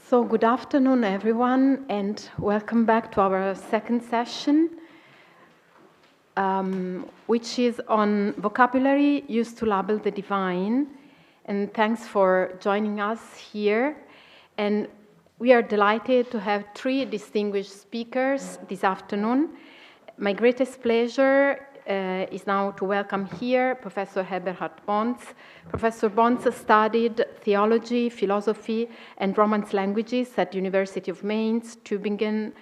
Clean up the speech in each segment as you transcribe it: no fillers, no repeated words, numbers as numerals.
So good afternoon, everyone, and welcome back to our second session, which is on vocabulary used to label the divine. And thanks for joining us here. And we are delighted to have three distinguished speakers this afternoon. My greatest pleasure is now to welcome here Professor Eberhard Bons. Professor Bons studied theology, philosophy, and Romance languages at the University of Mainz, Tübingen,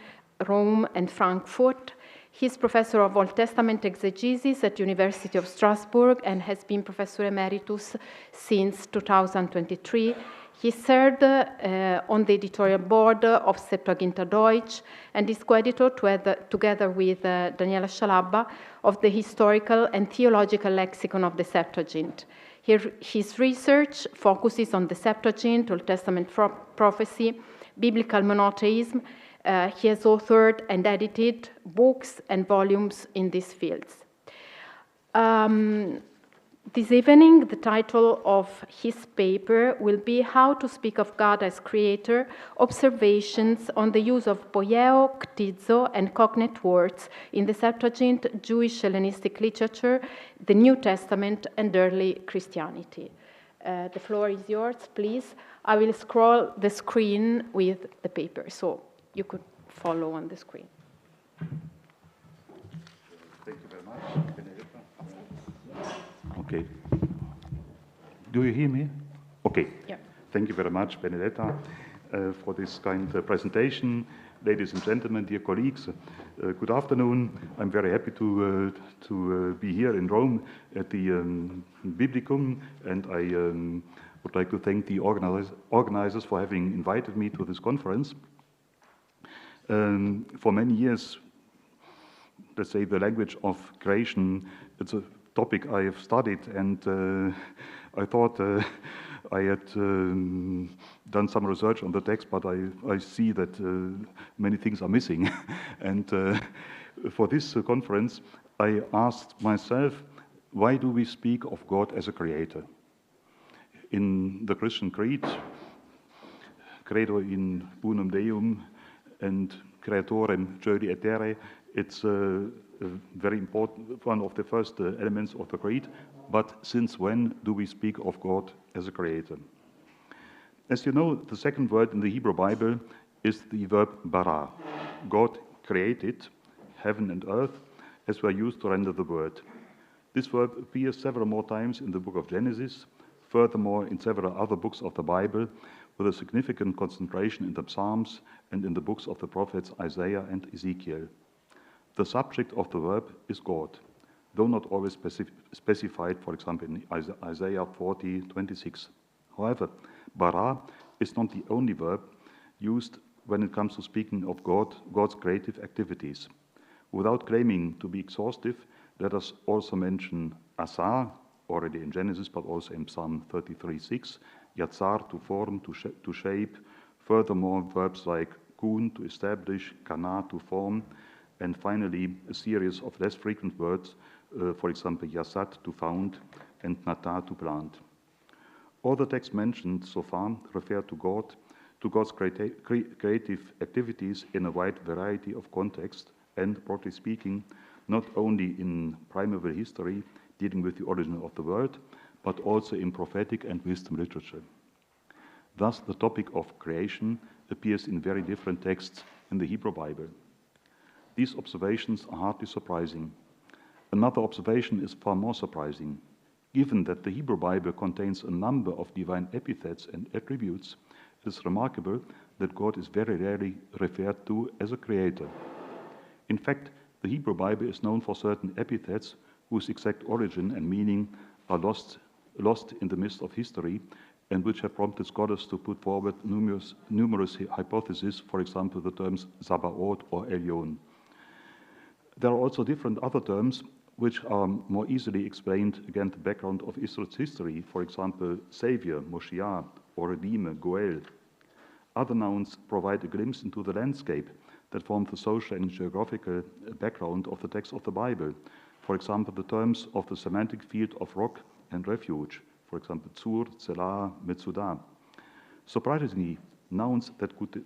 Rome, and Frankfurt. He's professor of Old Testament exegesis at the University of Strasbourg and has been professor emeritus since 2023. He served on the editorial board of Septuagint Deutsch and is co-editor together with Daniela Scialabba of the Historical and Theological Lexicon of the Septuagint. His research focuses on the Septuagint, Old Testament prophecy, biblical monotheism. He has authored and edited books and volumes in these fields. This evening, the title of his paper will be How to Speak of God as Creator, Observations on the Use of ποιέω, κτίζω, and Cognate words in the Septuagint, Jewish Hellenistic literature, the New Testament, and early Christianity. The floor is yours, please. I will scroll the screen with the paper, so you could follow on the screen. Thank you very much, Benedetta. Okay. Do you hear me? Okay. Yeah. Thank you very much, Benedetta, for this kind presentation. Ladies and gentlemen, dear colleagues, good afternoon. I'm very happy to be here in Rome at the Biblicum, and I would like to thank the organizers for having invited me to this conference. For many years, let's say the language of creation, it's a topic I have studied, and I thought I had done some research on the text, but I see that many things are missing. And for this conference, I asked myself, why do we speak of God as a creator? In the Christian Creed, Credo in unum Deum and Creatorem Coeli et Terrae, it's very important, one of the first elements of the creed. But since when do we speak of God as a creator? As you know, the second word in the Hebrew Bible is the verb bara. God created heaven and earth, as we are used to render the word. This verb appears several more times in the book of Genesis, furthermore in several other books of the Bible, with a significant concentration in the Psalms and in the books of the prophets Isaiah and Ezekiel. The subject of the verb is God, though not always specified, for example, in Isaiah 40:26. However, bara is not the only verb used when it comes to speaking of God's creative activities. Without claiming to be exhaustive, let us also mention asar, already in Genesis, but also in Psalm 33:6, yatzar, to form, to shape. Furthermore, verbs like kun, to establish, kana, to form, and finally, a series of less frequent words, for example, yasat, to found, and nata, to plant. All the texts mentioned so far refer to God's creative activities in a wide variety of contexts, and, broadly speaking, not only in primeval history, dealing with the origin of the world, but also in prophetic and wisdom literature. Thus, the topic of creation appears in very different texts in the Hebrew Bible. These observations are hardly surprising. Another observation is far more surprising. Given that the Hebrew Bible contains a number of divine epithets and attributes, it is remarkable that God is very rarely referred to as a creator. In fact, the Hebrew Bible is known for certain epithets whose exact origin and meaning are lost in the mist of history, and which have prompted scholars to put forward numerous hypotheses, for example, the terms Sabaoth or Elyon. There are also different other terms which are more easily explained against the background of Israel's history, for example, Savior, Moshiach, or Redeemer, Goel. Other nouns provide a glimpse into the landscape that forms the social and geographical background of the text of the Bible. For example, the terms of the semantic field of rock and refuge, for example, Tzur, Zelah, Metzudah. Surprisingly, nouns that could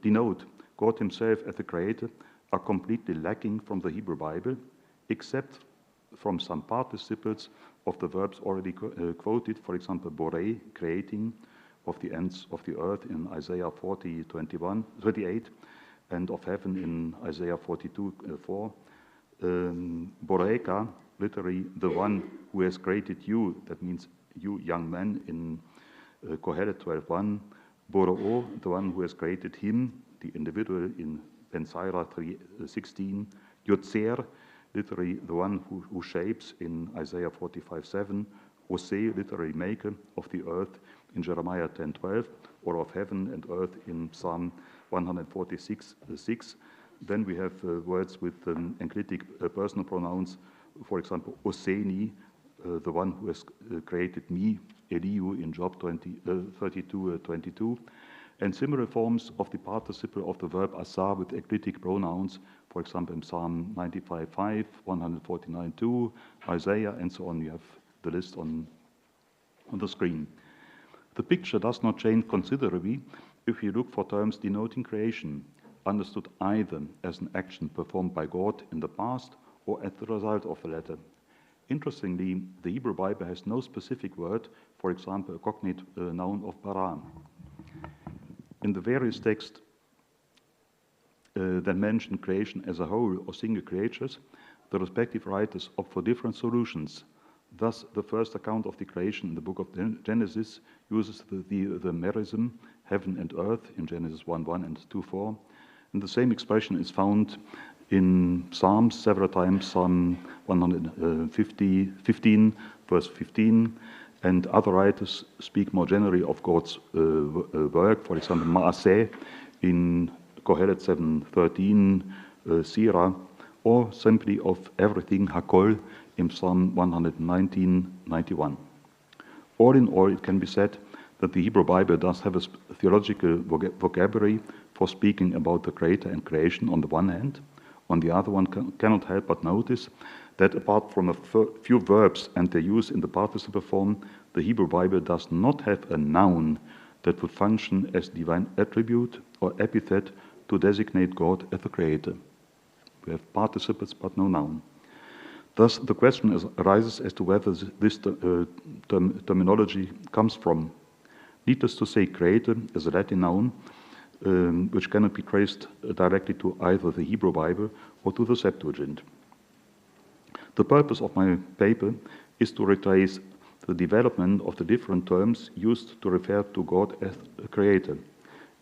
denote God himself as the creator are completely lacking from the Hebrew Bible, except from some participles of the verbs already quoted, for example, borei, creating, of the ends of the earth in Isaiah 38, and of heaven in Isaiah 42:4. Boreka, literally the one who has created you, that means you young men in Kohelet 12:1. Boroo, the one who has created him, the individual in Ben-Sira 3:16. Yotzer, literally the one who shapes in Isaiah 45:7. Ose, literally maker of the earth in Jeremiah 10:12, or of heaven and earth in Psalm 146:6. Then we have words with enclitic personal pronouns, for example, Oseni, the one who has created me, Eliu in Job 32:22, and similar forms of the participle of the verb asa with enclitic pronouns, for example, in Psalm 95:5, 149:2, Isaiah, and so on. You have the list on the screen. The picture does not change considerably if you look for terms denoting creation, understood either as an action performed by God in the past or as the result of the latter. Interestingly, the Hebrew Bible has no specific word, for example, a cognate noun of bara. In the various texts that mention creation as a whole or single creatures, the respective writers opt for different solutions. Thus, the first account of the creation in the book of Genesis uses the merism, heaven and earth, in Genesis 1:1 and 2:4. And the same expression is found in Psalms several times, Psalm 115, verse 15, and other writers speak more generally of God's work, for example, Maaseh in Kohelet 7:13, Sirah, or simply of everything, Hakol, in Psalm 119:91. All in all, it can be said that the Hebrew Bible does have a theological vocabulary for speaking about the Creator and creation on the one hand. On the other, one cannot help but notice that apart from a few verbs and their use in the participle form, the Hebrew Bible does not have a noun that would function as divine attribute or epithet to designate God as the Creator. We have participles but no noun. Thus, the question arises as to whether this terminology comes from. Needless to say, Creator is a Latin noun which cannot be traced directly to either the Hebrew Bible or to the Septuagint. The purpose of my paper is to retrace the development of the different terms used to refer to God as a creator.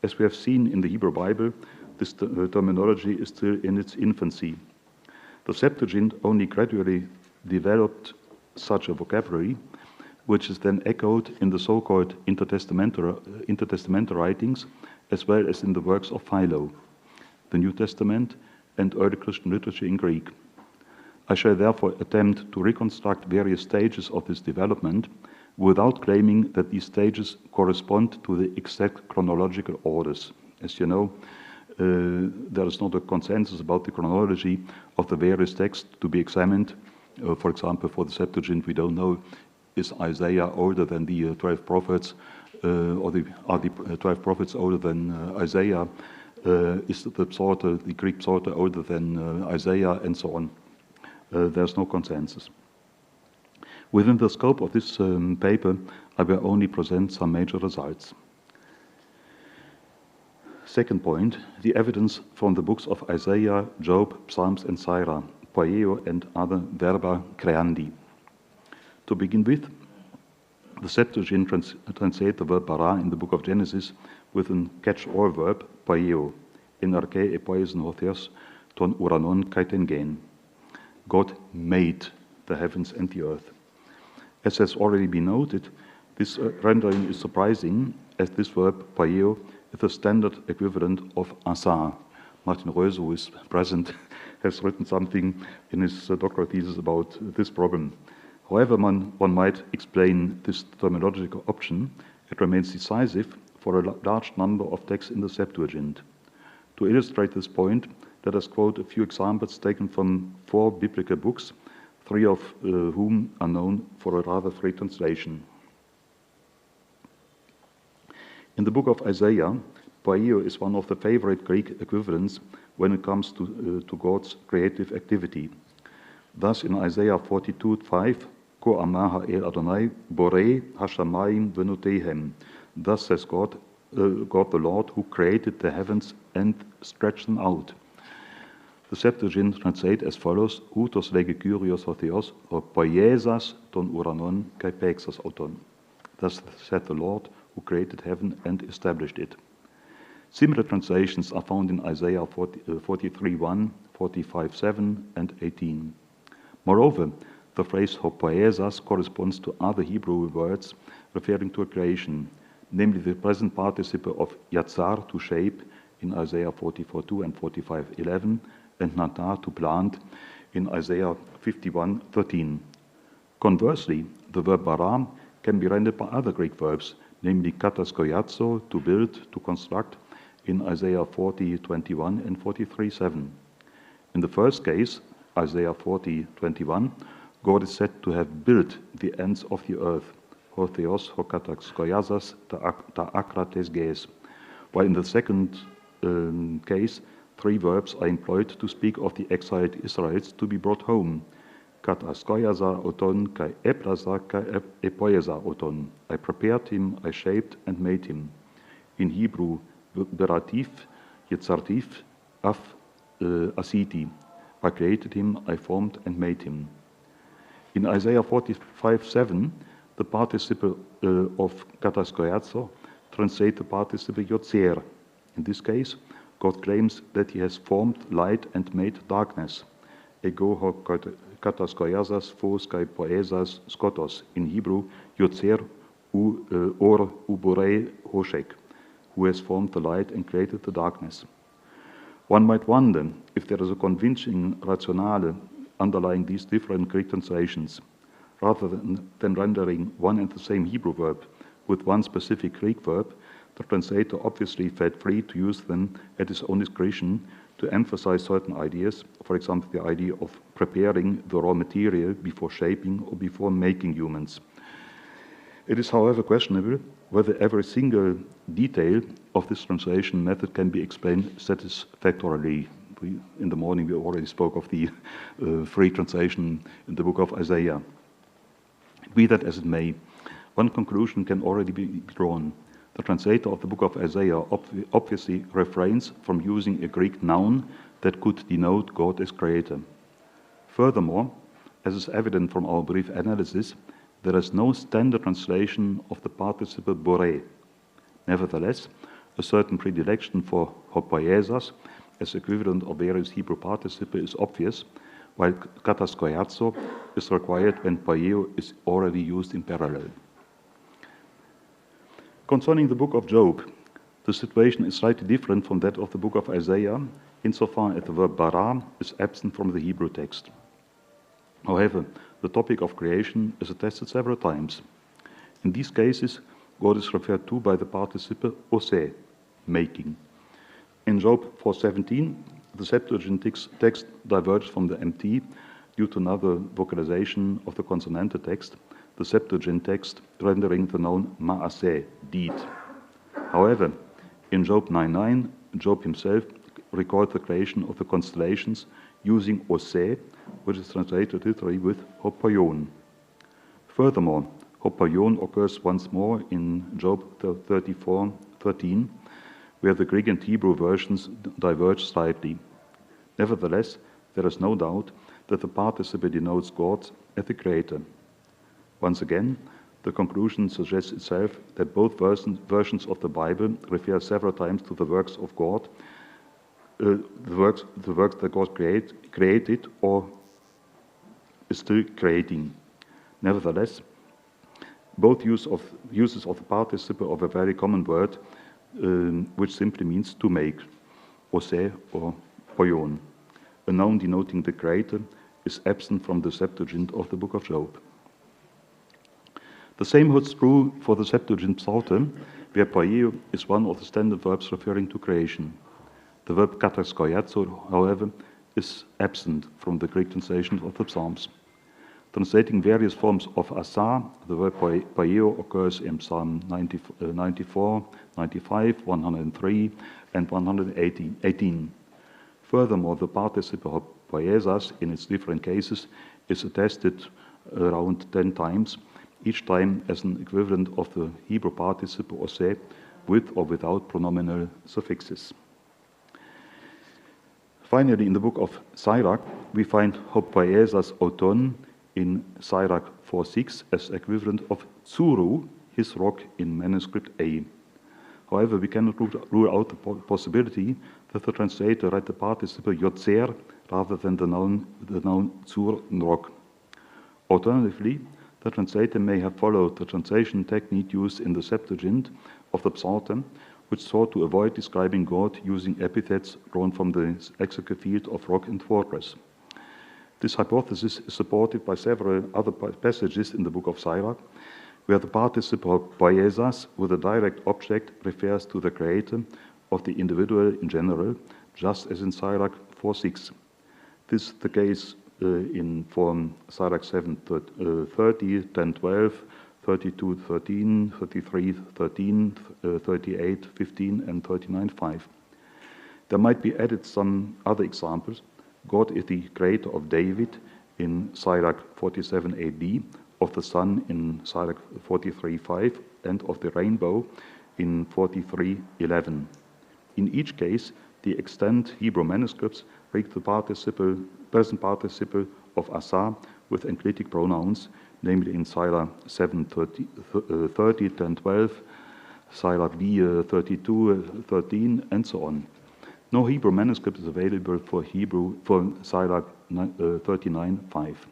As we have seen in the Hebrew Bible, this terminology is still in its infancy. The Septuagint only gradually developed such a vocabulary, which is then echoed in the so-called intertestamental writings, as well as in the works of Philo, the New Testament, and early Christian literature in Greek. I shall therefore attempt to reconstruct various stages of this development without claiming that these stages correspond to the exact chronological orders. As you know, there is not a consensus about the chronology of the various texts to be examined. For example, for the Septuagint, we don't know, is Isaiah older than the 12 prophets, or are the 12 prophets older than Isaiah? Is the Psalter, the Greek Psalter, older than Isaiah, and so on? There's no consensus. Within the scope of this paper, I will only present some major results. Second point, the evidence from the books of Isaiah, Job, Psalms, and Sirach, ποιέω, and other verba creandi. To begin with, the Septuagint translate the verb bara in the book of Genesis with an catch-all verb, ποιέω, in arche epoisen hotheos ton uranon kaitengen. God made the heavens and the earth. As has already been noted, this rendering is surprising, as this verb, ποιέω, is the standard equivalent of asa. Martin Röse, who is present, has written something in his doctoral thesis about this problem. However one might explain this terminological option, it remains decisive for a large number of texts in the Septuagint. To illustrate this point, let us quote a few examples taken from 4 biblical books, 3 of whom are known for a rather free translation. In the book of Isaiah, ποιέω is one of the favorite Greek equivalents when it comes to God's creative activity. Thus, in Isaiah 42:5, Ko amaha el Adonai, borei hashamayim venotehem. Thus says God the Lord, who created the heavens and stretched them out. The Septuagint translates as follows: Outos lege Kyrios o Theos, o poiesas ton uranon kai pexas auton. Thus said the Lord, who created heaven and established it. Similar translations are found in Isaiah 43:1, 45:7, and 18. Moreover, the phrase hopoesas corresponds to other Hebrew words referring to a creation, namely the present participle of yatzar, to shape, in Isaiah 44:2 and 45:11, and natar, to plant, in Isaiah 51:13. Conversely, the verb bara can be rendered by other Greek verbs, namely kataskoiazo, to build, to construct, in Isaiah 40:21 and 43:7. In the first case, Isaiah 40:21, God is said to have built the ends of the earth, ho theos ho kataskoiazas ta akrates ges, while in the second case, three verbs are employed to speak of the exiled Israelites to be brought home. Kataskoiaza oton kai eplaza kai epoieza oton. I prepared him, I shaped and made him. In Hebrew, beratif, yetzartif, af asiti. I created him, I formed and made him. In Isaiah 45:7, the participle of kataskoiazo translates the participle yotzer. In this case, God claims that he has formed light and made darkness. Ego ho kataskoiazas phos kai poesas skotos. In Hebrew, yotzer or uborei hoshek, who has formed the light and created the darkness. One might wonder if there is a convincing rationale underlying these different Greek translations. Rather than rendering one and the same Hebrew verb with one specific Greek verb, the translator obviously felt free to use them at his own discretion to emphasize certain ideas, for example, the idea of preparing the raw material before shaping or before making humans. It is, however, questionable whether every single detail of this translation method can be explained satisfactorily. In the morning, we already spoke of the free translation in the book of Isaiah. Be that as it may, one conclusion can already be drawn. The translator of the book of Isaiah obviously refrains from using a Greek noun that could denote God as creator. Furthermore, as is evident from our brief analysis, there is no standard translation of the participle borei. Nevertheless, a certain predilection for hopoiesas as equivalent of various Hebrew participle is obvious, while kataskoiazo is required when ποιέω is already used in parallel. Concerning the book of Job, the situation is slightly different from that of the book of Isaiah, insofar as the verb bara is absent from the Hebrew text. However, the topic of creation is attested several times. In these cases, God is referred to by the participle ose, making. In Job 4:17, the Septuagint text diverges from the MT due to another vocalization of the consonantal text, the Septuagint text rendering the noun maaseh, deed. However, in Job 9:9, Job himself recalled the creation of the constellations using ose, which is translated literally with hopoion. Furthermore, hopoion occurs once more in Job 34:13, where the Greek and Hebrew versions diverge slightly. Nevertheless, there is no doubt that the participle denotes God as the creator. Once again, the conclusion suggests itself that both versions of the Bible refer several times to the works of God, the works that God created or is still creating. Nevertheless, both uses of the participle of a very common word, which simply means to make, ose or poion. A noun denoting the creator is absent from the Septuagint of the book of Job. The same holds true for the Septuagint Psalter, where ποιέω is one of the standard verbs referring to creation. The verb kataskoiazo, however, is absent from the Greek translations of the Psalms. Translating various forms of asa, the word ποιέω occurs in Psalm 94, 95, 103, and 118. Furthermore, the participle ποιέζας in its different cases is attested around 10 times, each time as an equivalent of the Hebrew participle ose, with or without pronominal suffixes. Finally, in the book of Sirach, we find ποιέζας auton in Sirach 4:6 as equivalent of tsuru, his rock, in manuscript A. However, we cannot rule out the possibility that the translator read the participle yotzer rather than the noun zur, rock. Alternatively, the translator may have followed the translation technique used in the Septuagint of the Psalter, which sought to avoid describing God using epithets drawn from the lexical field of rock and fortress. This hypothesis is supported by several other passages in the book of Sirach, where the participle ποιέζας with a direct object refers to the creator of the individual in general, just as in Sirach 4:6. This is the case in form Sirach 7:30, 10:12, 32:13, 33:13, 38:15, and 39:5. There might be added some other examples. God is the creator of David in Sirach 47 AD, of the sun in Sirach 43:5, and of the rainbow in 43:11. In each case, the extant Hebrew manuscripts read the present participle of asa with enclitic pronouns, namely in Sirach 7:30, 10:12, Sirach 32:13, and so on. No Hebrew manuscript is available for Sirach 39:5.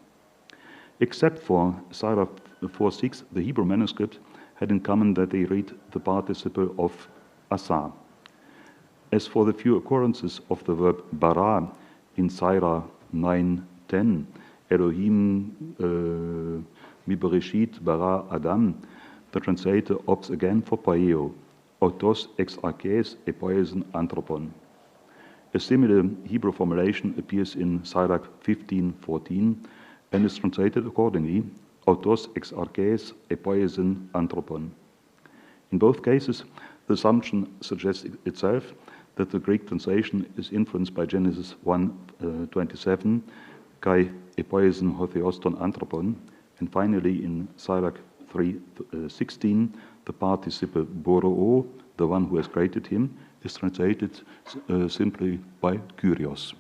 Except for Sirach 4:6, the Hebrew manuscript had in common that they read the participle of asa. As for the few occurrences of the verb bara in Sirach 9:10, Elohim mibereshit bara Adam, the translator opts again for ποιέω, autos ex arches epoiesin anthropon. A similar Hebrew formulation appears in Sirach 15:14 and is translated accordingly, autos ex arches epoiesin anthropon. In both cases, the assumption suggests itself that the Greek translation is influenced by Genesis 1:27, kai epoiesin hotheoston anthropon, and finally in Sirach 3:16, the participle boroo, the one who has created him, is translated simply by Kyrios.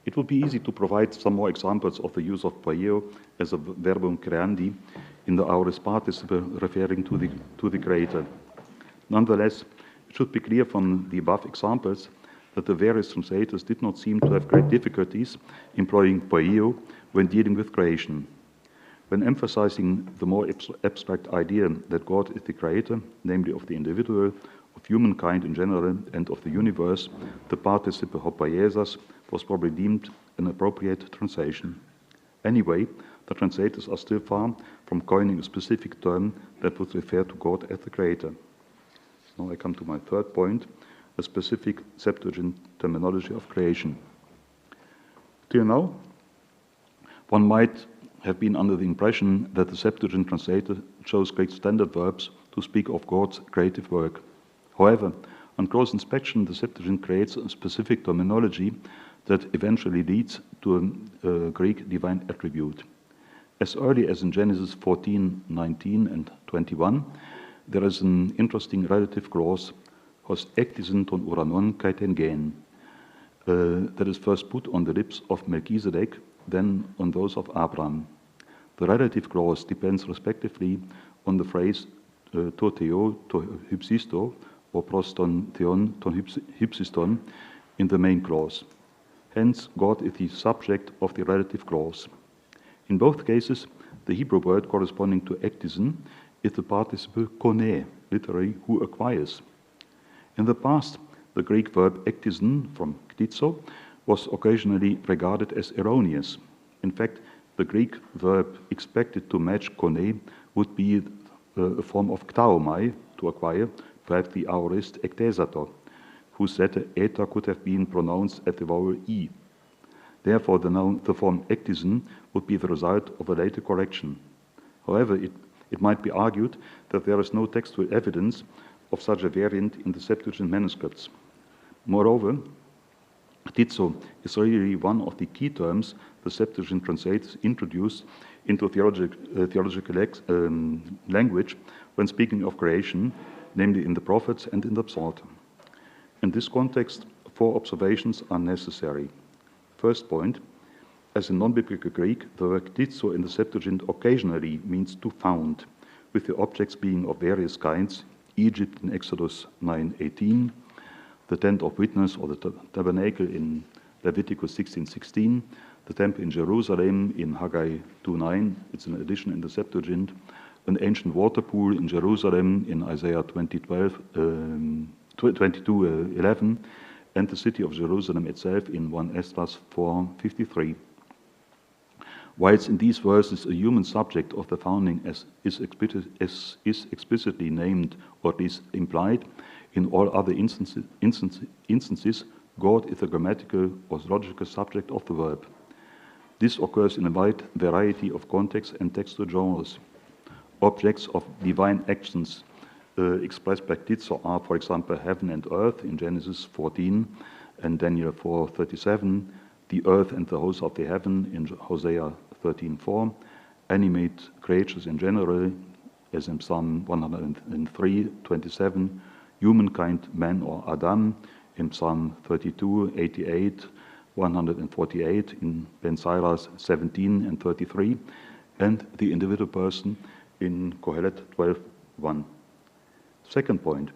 It would be easy to provide some more examples of the use of ποιέω as a verbum creandi in the aorist participle referring to the creator. Nonetheless, it should be clear from the above examples that the various translators did not seem to have great difficulties employing ποιέω when dealing with creation. When emphasizing the more abstract idea that God is the creator, namely of the individual, of humankind in general, and of the universe, the participle ποιέζας was probably deemed an appropriate translation. Anyway, the translators are still far from coining a specific term that would refer to God as the creator. Now I come to my third point, a specific Septuagint terminology of creation. Till now, one might have been under the impression that the Septuagint translator chose Greek standard verbs to speak of God's creative work. However, on close inspection, the Septuagint creates a specific terminology that eventually leads to a Greek divine attribute. As early as in Genesis 14:19 and 21, there is an interesting relative clause, hos ektisen ton uranon kai ten gen, that is first put on the lips of Melchizedek, then on those of Abraham. The relative clause depends respectively on the phrase to theo to hypsisto, or pros ton theon ton hypsiston in the main clause. Hence, God is the subject of the relative clause. In both cases, the Hebrew word corresponding to ektisen is the participle kone, literally who acquires. In the past, the Greek verb ektisen, from ktίζω, was occasionally regarded as erroneous. In fact, the Greek verb expected to match kone would be a form of ktaomai, to acquire, perhaps the aorist ektesato, whose letter eta could have been pronounced at the vowel e. Therefore, the form ectison would be the result of a later correction. However, it might be argued that there is no textual evidence of such a variant in the Septuagint manuscripts. Moreover, κτίζω is really one of the key terms the Septuagint translators introduced into theological language when speaking of creation, namely in the prophets and in the Psalter. In this context, 4 observations are necessary. First point, as in non-biblical Greek, the word κτίζω in the Septuagint occasionally means to found, with the objects being of various kinds, Egypt in Exodus 9:18, the tent of witness or the tabernacle in Leviticus 16:16, the temple in Jerusalem in Haggai 2:9, it's an addition in the Septuagint, an ancient water pool in Jerusalem in Isaiah 22:11, and the city of Jerusalem itself in 1 Esdras 4:53. Whilst in these verses a human subject of the founding is explicitly named or at least implied, in all other instances, God is the grammatical or logical subject of the verb. This occurs in a wide variety of contexts and textual genres. Objects of divine actions expressed by κτίζω are, for example, heaven and earth in Genesis 14 and Daniel 4:37, the earth and the hosts of the heaven in Hosea 13:4, animate creatures in general, as in Psalm 103:27, humankind, man or Adam, in Psalm 32:88, 148, in Ben Sirach 17 and 33, and the individual person in Kohelet 12:1. Second point,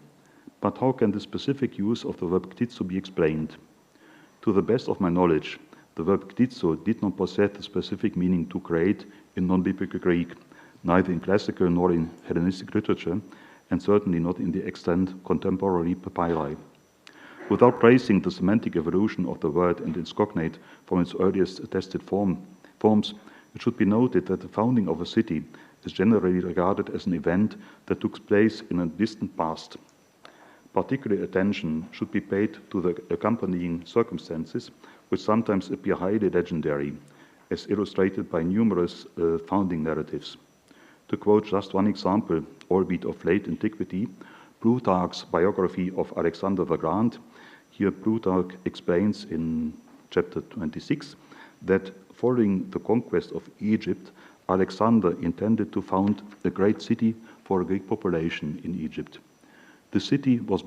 but how can the specific use of the verb κτίζω be explained? To the best of my knowledge, the verb κτίζω did not possess the specific meaning to create in non-biblical Greek, neither in classical nor in Hellenistic literature, and certainly not in the extant contemporary papyri. Without tracing the semantic evolution of the word and its cognate from its earliest attested forms, it should be noted that the founding of a city is generally regarded as an event that took place in a distant past. Particular attention should be paid to the accompanying circumstances, which sometimes appear highly legendary, as illustrated by numerous founding narratives. To quote just one example, albeit of late antiquity, Plutarch's biography of Alexander the Grand. Here Plutarch explains in chapter 26 that following the conquest of Egypt, Alexander intended to found a great city for a Greek population in Egypt. The city was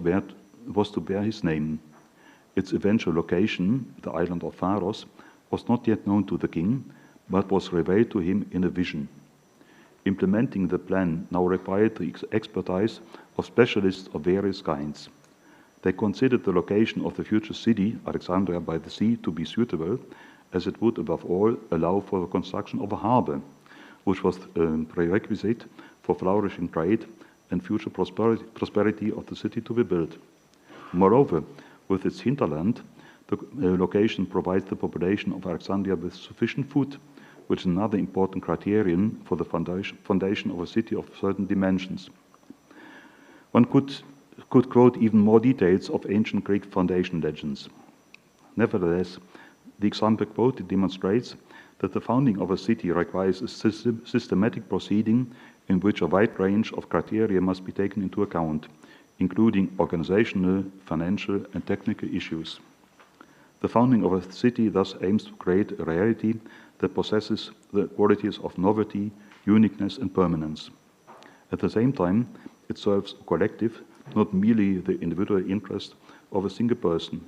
to bear his name. Its eventual location, the island of Pharos, was not yet known to the king, but was revealed to him in a vision. Implementing the plan now required the expertise of specialists of various kinds. They considered the location of the future city, Alexandria by the sea, to be suitable, as it would above all allow for the construction of a harbor, which was a prerequisite for flourishing trade and future prosperity of the city to be built. Moreover, with its hinterland, the location provides the population of Alexandria with sufficient food, which is another important criterion for the foundation of a city of certain dimensions. One could quote even more details of ancient Greek foundation legends. Nevertheless, the example quoted demonstrates that the founding of a city requires a systematic proceeding in which a wide range of criteria must be taken into account, including organizational, financial, and technical issues. The founding of a city thus aims to create a reality that possesses the qualities of novelty, uniqueness, and permanence. At the same time, it serves a collective, not merely the individual interest of a single person.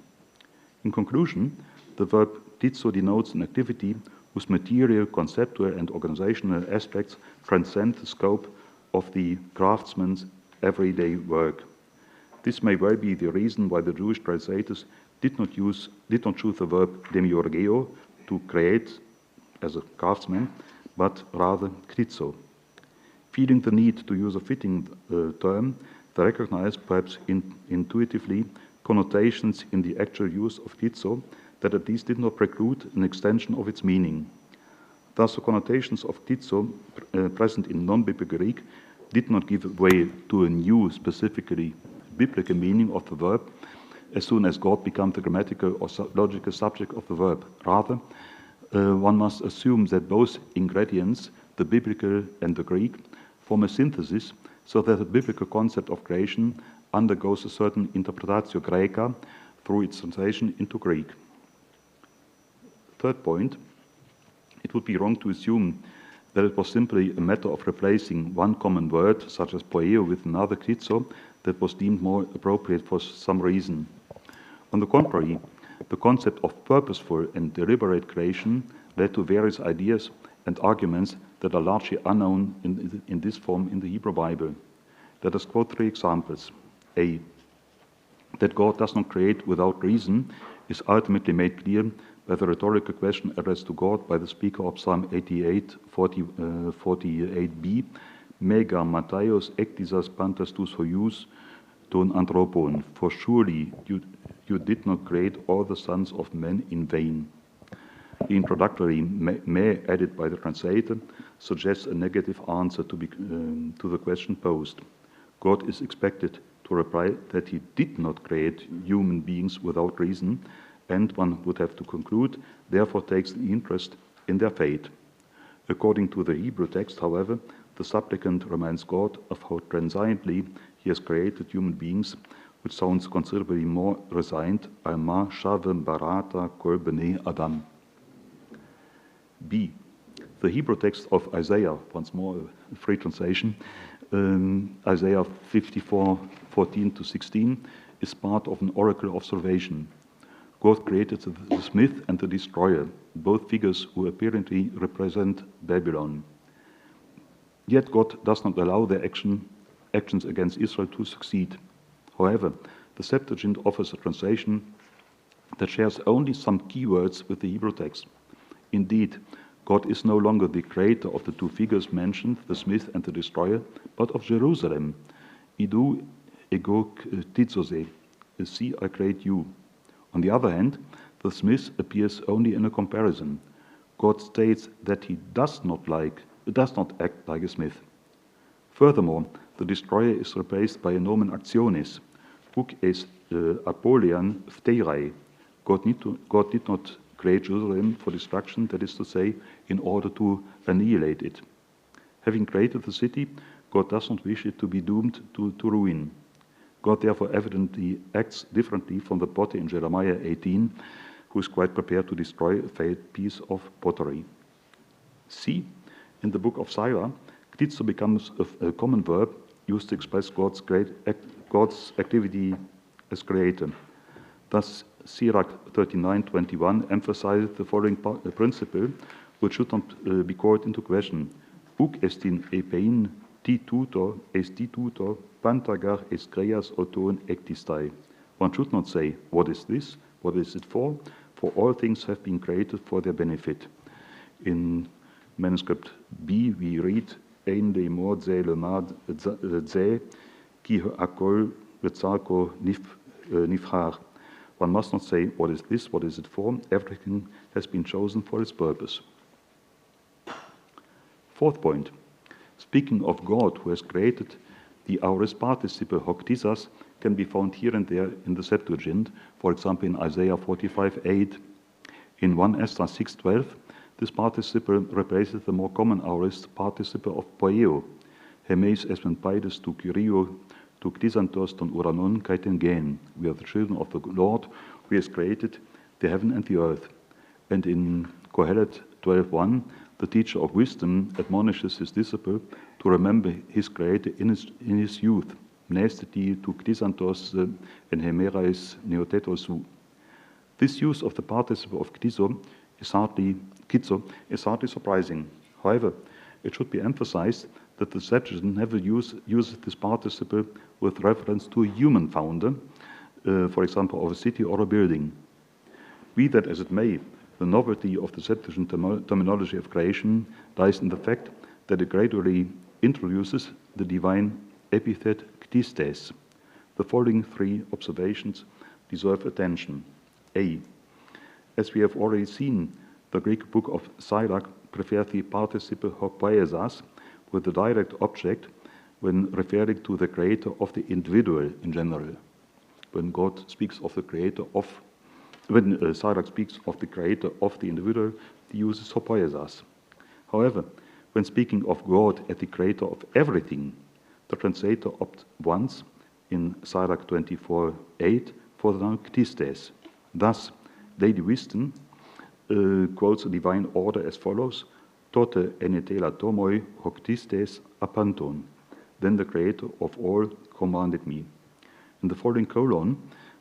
In conclusion, the verb κτίζω denotes an activity whose material, conceptual, and organizational aspects transcend the scope of the craftsman's everyday work. This may well be the reason why the Jewish translators did not choose the verb demiurgeo, to create as a craftsman, but rather κτίζω. Feeling the need to use a fitting term, they recognize, perhaps intuitively, connotations in the actual use of κτίζω that at least did not preclude an extension of its meaning. Thus, the connotations of κτίζω present in non-biblical Greek did not give way to a new, specifically biblical meaning of the verb, as soon as God becomes the grammatical or logical subject of the verb. Rather, one must assume that both ingredients, the biblical and the Greek, form a synthesis, so that the biblical concept of creation undergoes a certain interpretatio Graeca through its translation into Greek. Third point, it would be wrong to assume that it was simply a matter of replacing one common word, such as ποιέω, with another κτίζω, that was deemed more appropriate for some reason. On the contrary, the concept of purposeful and deliberate creation led to various ideas and arguments that are largely unknown in this form in the Hebrew Bible. Let us quote 3 examples. A. That God does not create without reason is ultimately made clear by the rhetorical question addressed to God by the speaker of Psalm 88, 48b, Mega Matthios ectisas pantas tus hoius ton anthropon, for surely you did not create all the sons of men in vain. The introductory me added by the translator suggests a negative answer to the question posed. God is expected to reply that he did not create human beings without reason, and one would have to conclude, therefore takes an interest in their fate. According to the Hebrew text, however, the supplicant reminds God of how transiently he has created human beings, which sounds considerably more resigned, Alma Shavem Barata Kol Bnei Adam. B. The Hebrew text of Isaiah, once more a free translation, Isaiah 54:14-16, is part of an oracle observation. God created the smith and the destroyer, both figures who apparently represent Babylon. Yet God does not allow their actions against Israel to succeed. However, the Septuagint offers a translation that shares only some keywords with the Hebrew text. Indeed, God is no longer the creator of the 2 figures mentioned, the smith and the destroyer, but of Jerusalem. Idou ego ktizose, see, I create you. On the other hand, the smith appears only in a comparison. God states that he does not act like a smith. Furthermore, the destroyer is replaced by a nomen actionis, huc est apolian phterei. God did not create Jerusalem for destruction, that is to say, in order to annihilate it. Having created the city, God does not wish it to be doomed to ruin. God therefore evidently acts differently from the potter in Jeremiah 18, who is quite prepared to destroy a failed piece of pottery. C. In the book of Sirach, κτίζω becomes a common verb used to express God's activity as creator. Thus, Sirach 39:21 emphasizes the following principle, which should not be called into question. Huc estin epein ti tutor pantagar es creas auton ectistai. One should not say, what is this? What is it for? For all things have been created for their benefit. In manuscript B, we read, ein de mord ze le mad ze ki akol betzarko nifhar. One must not say, what is this? What is it for? Everything has been chosen for its purpose. Fourth point. Speaking of God who has created, the aorist participle hoc tisas can be found here and there in the Septuagint, for example in Isaiah 45:8. In 1 Esther 6:12, this participle replaces the more common aorist participle of ποιέω, hemeis esmen paides tu Kyrio, tu κτίζαντος ton uranon kai ten gen. We are the children of the Lord who has created the heaven and the earth. And in Kohelet 12:1, the teacher of wisdom admonishes his disciple to remember his creator in his youth. Mnesteti tu κτίζαντος en hemerais neotetosou. This use of the participle of κτίζω is hardly surprising. However, it should be emphasized that the Septuagint never uses this participle with reference to a human founder, for example, of a city or a building. Be that as it may, the novelty of the Septuagint terminology of creation lies in the fact that it gradually introduces the divine epithet ktistes. The following 3 observations deserve attention. A. As we have already seen, the Greek book of Sirach prefers the participle hoc poiesas with the direct object when referring to the creator of the individual in general. when God speaks of the creator of, when Sirach speaks of the creator of the individual, he uses hopoiesas. However, when speaking of God as the creator of everything, the translator opts once in Sirach 24:8 for the noun ktistes. Thus, Lady Wisdom quotes the divine order as follows: Tote enetela tomoi hoc ktistes apanton. Then the creator of all commanded me. In the following colon,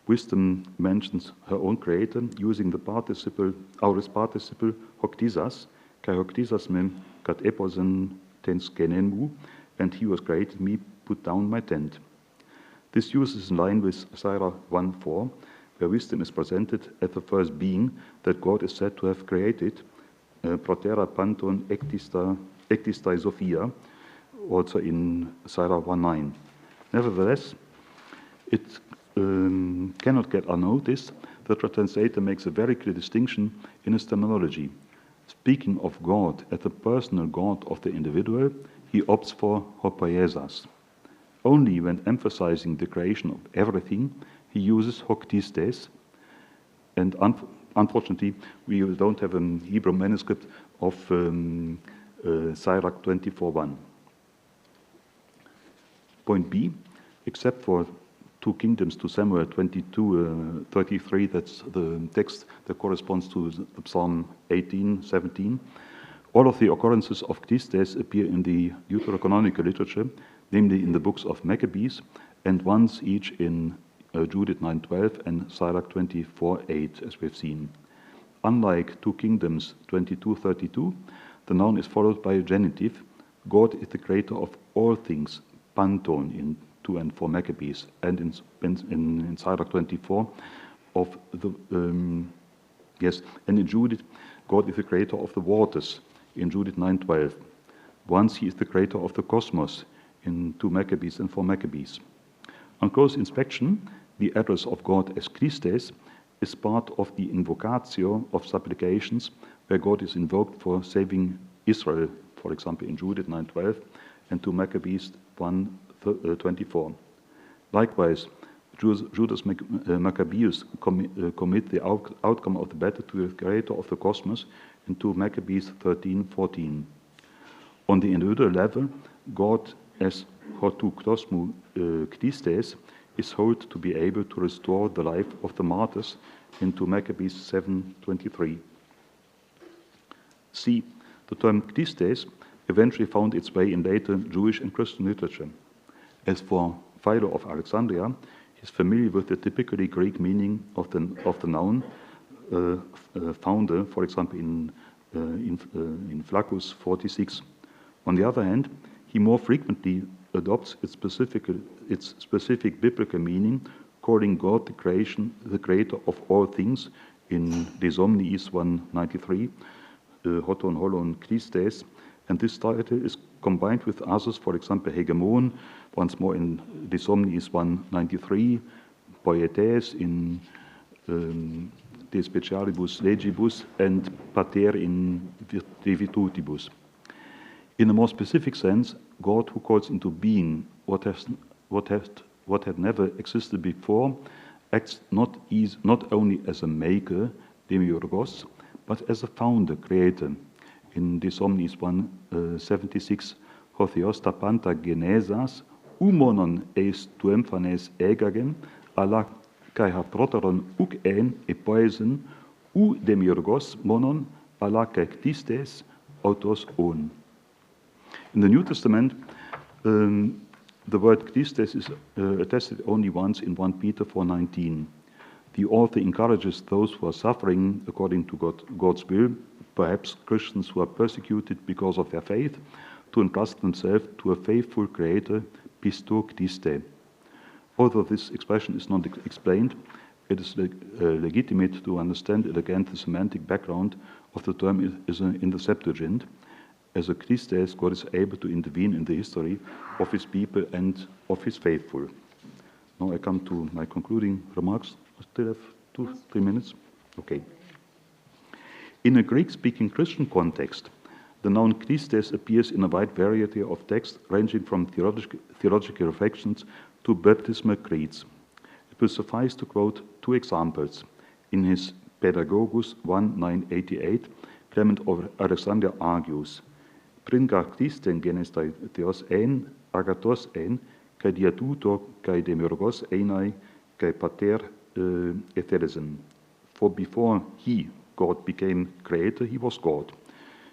Wisdom mentions her own creator using the participle, aorist participle hoc ktisas, kai hoc ktisas mem kat eposen tens genenmu, and he was created me, put down my tent. This use is in line with Sirach 1:4, where wisdom is presented as the first being that God is said to have created, protera panton ectistai Sophia, also in Sirach 1:9. Nevertheless, it cannot get unnoticed that the translator makes a very clear distinction in his terminology. Speaking of God as the personal God of the individual, he opts for hopoiesas. Only when emphasizing the creation of everything, he uses hoc ktistes, and unfortunately, we don't have a Hebrew manuscript of Sirach 24:1. Point B, except for 2 Kingdoms to Samuel 22:33, that's the text that corresponds to the Psalm 18:17. All of the occurrences of ktistes appear in the Deuterocanonical literature, namely in the books of Maccabees, and once each in Judith 9:12 and Sirach 24:8, as we've seen. Unlike 2 Kingdoms 22:32, the noun is followed by a genitive. God is the creator of all things, panton in 2 and 4 Maccabees, and in Sirach 24 of the and in Judith, God is the creator of the waters in Judith 9:12. Once he is the creator of the cosmos in 2 Maccabees and 4 Maccabees. On close inspection, the address of God as Ktistes is part of the invocatio of supplications where God is invoked for saving Israel, for example in Judith 9:12 and 2 Maccabees 1:24. Likewise, Judas Maccabeus commit the outcome of the battle to the creator of the cosmos in 2 Maccabees 13:14. On the individual level, God as hotu ktosmu ktistes is held to be able to restore the life of the martyrs in 2 Maccabees 7:23. C. The term ktistes eventually found its way in later Jewish and Christian literature. As for Philo of Alexandria, he is familiar with the typically Greek meaning of the noun founder, for example in Flaccus 46. On the other hand, he more frequently adopts its specific biblical meaning, calling God the creator of all things in De Somniis 1:93, Hoton Holon Ktistes, and this title is combined with others, for example, Hegemon, once more in De Somniis 1:93, Poietes in De Specialibus Legibus, and Pater in De Virtutibus. In a more specific sense, God who calls into being what had never existed before acts not only as a maker, demiurgos, but as a founder, creator. In De Somnis 1:76, Hotheos tapanta genesas, umonon eis tuemphanes egagen, ala kai ha proteron uk en epoisen, u demiurgos monon, ala kai ktistes autos on. In the New Testament, the word ktistes is attested only once in 1 Peter 4:19. The author encourages those who are suffering according to God's will, perhaps Christians who are persecuted because of their faith, to entrust themselves to a faithful Creator, pisto ktiste. Although this expression is not explained, it is legitimate to understand it against the semantic background of the term is in the Septuagint. As a ktistes, God is able to intervene in the history of his people and of his faithful. Now I come to my concluding remarks. I still have 2-3 minutes? Okay. In a Greek-speaking Christian context, the noun ktistes appears in a wide variety of texts ranging from theological reflections to baptismal creeds. It will suffice to quote two examples. In his Pedagogus 1:988, Clement of Alexandria argues, Pringa Christen genes Theos ein, agatos ein, kai diatuto, kai demiurgos einai, kai pater etheresen. For before he, God, became creator, he was God.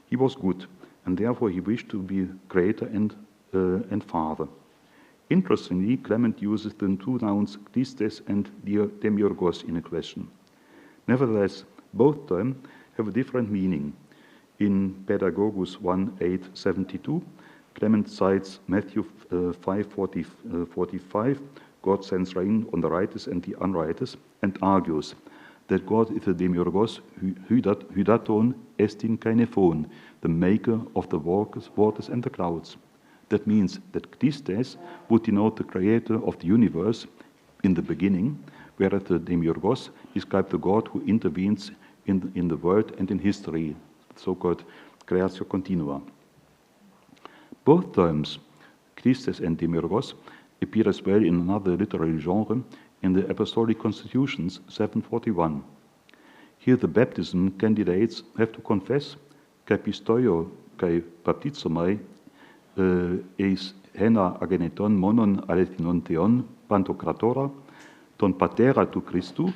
He was good, and therefore he wished to be creator and father. Interestingly, Clement uses the two nouns Christes and demiurgos in a question. Nevertheless, both terms have a different meaning. In Pedagogus 1:872, Clement cites Matthew 5:45, God sends rain on the righteous and the unrighteous, and argues that God is the demiurgos hydaton estin kainephon, the maker of the waters and the clouds. That means that Christes would denote the creator of the universe in the beginning, whereas the demiurgos describe the God who intervenes in the world and in history, so-called creatio continua. Both terms, Christes and demiurgos, appear as well in another literary genre in the Apostolic Constitutions 741. Here the baptism candidates have to confess kai pistoio kai baptizomai eis hena ageneton monon alethinon theon pantokratora ton patera tu Christu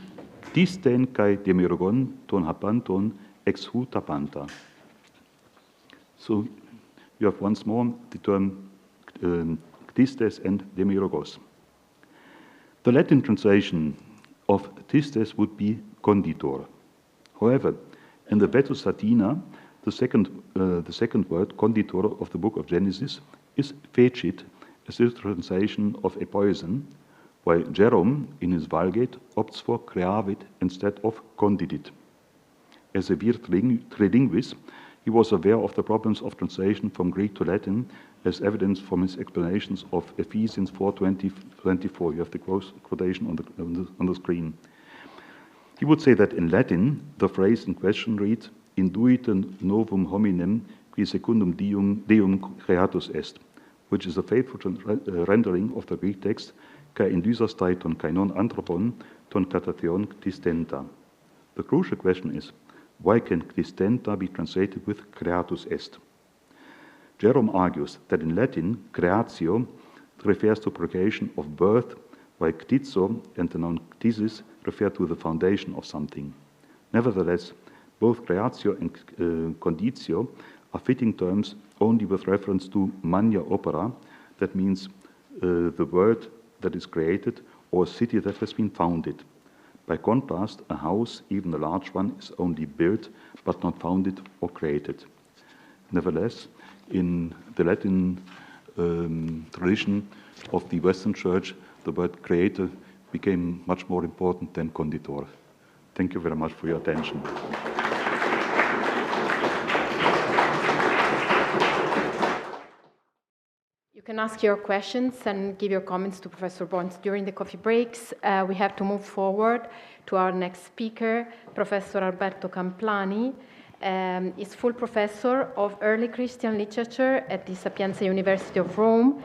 disten kai demiurgon ton hapanton ex huta panta. So you have once more the term Christes and demiurgos. The Latin translation of Christes would be conditor. However, in the Vetus Latina, the second word, conditor, of the book of Genesis is fecit, as the translation of epoisen, while Jerome, in his Vulgate, opts for creavit instead of condidit. As a weird trilinguist, he was aware of the problems of translation from Greek to Latin, as evidence from his explanations of Ephesians 4:24. You have the quotation on the screen. He would say that in Latin, the phrase in question reads, Induite novum hominem qui secundum Deum creatus est, which is a faithful rendering of the Greek text, kai indusastai ton kainon anthropon ton katatheon Christenta. The crucial question is, why can Christenta be translated with creatus est? Jerome argues that in Latin, creatio refers to procreation of birth, while κτίζω and the noun ktisis refer to the foundation of something. Nevertheless, both creatio and conditio are fitting terms only with reference to magna opera, that means the world that is created or a city that has been founded. By contrast, a house, even a large one, is only built but not founded or created. Nevertheless, in the Latin tradition of the Western Church, the word creator became much more important than conditor. Thank you very much for your attention. You can ask your questions and give your comments to Professor Bons during the coffee breaks. We have to move forward to our next speaker, Professor Alberto Camplani. Is full professor of early Christian literature at the Sapienza University of Rome.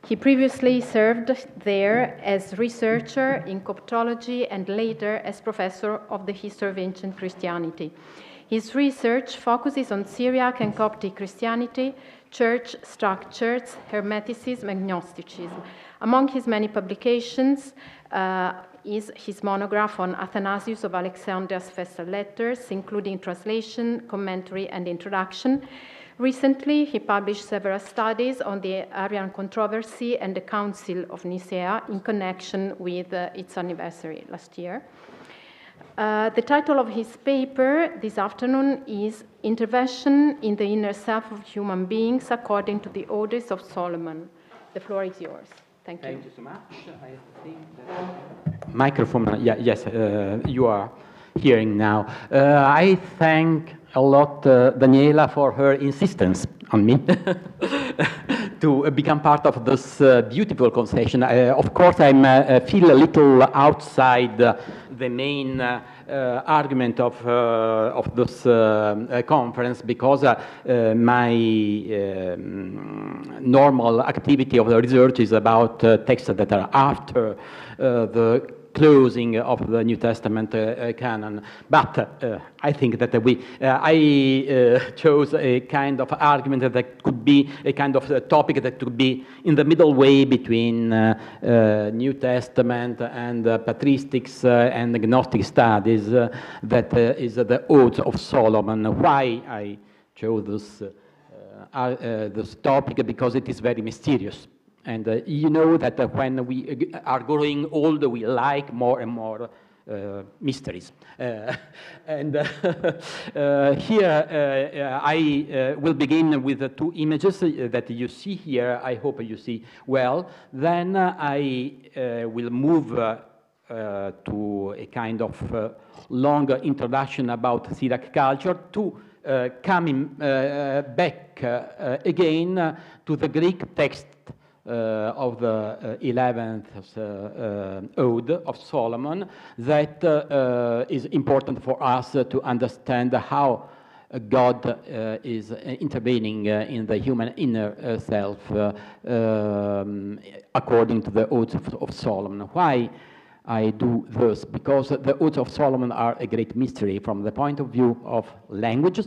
He previously served there as researcher in Coptology and later as professor of the history of ancient Christianity. His research focuses on Syriac and Coptic Christianity, church structures, Hermeticism, and Gnosticism. Among his many publications is his monograph on Athanasius of Alexandria's Festal Letters, including translation, commentary, and introduction. Recently, he published several studies on the Arian controversy and the Council of Nicaea in connection with its anniversary last year. The title of his paper this afternoon is Intervention in the Inner Self of Human Beings According to the Odes of Solomon. The floor is yours. Thank you. Thank you so much. I think that microphone, yes, you are hearing now. I thank a lot Daniela for her insistence on me to become part of this beautiful conversation. Of course, I feel a little outside the main argument of this conference because my normal activity of the research is about texts that are after the closing of the New Testament canon. But I think that I chose a kind of argument that could be a kind of topic that could be in the middle way between New Testament and patristics and Gnostic studies, that is the Odes of Solomon. Why I chose this topic? Because it is very mysterious. And you know that when we are growing old, we like more and more mysteries. And here I will begin with the two images that you see here. I hope you see well. Then I will move to a kind of longer introduction about Syriac culture, to coming back again to the Greek text of the 11th Ode of Solomon, that is important for us to understand how God is intervening in the human inner self according to the Odes of Solomon. Why I do this? Because the Odes of Solomon are a great mystery from the point of view of languages.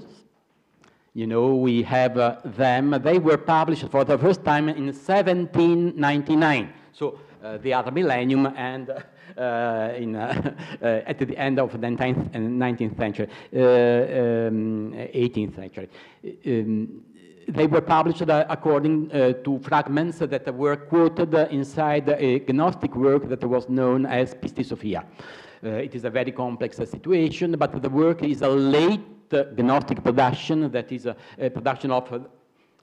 You know, we have them. They were published for the first time in 1799, so the other millennium, and at the end of the 19th century, 18th century. They were published according to fragments that were quoted inside a Gnostic work that was known as Pistis Sophia. It is a very complex situation, but the work is a late Gnostic production, that is a production of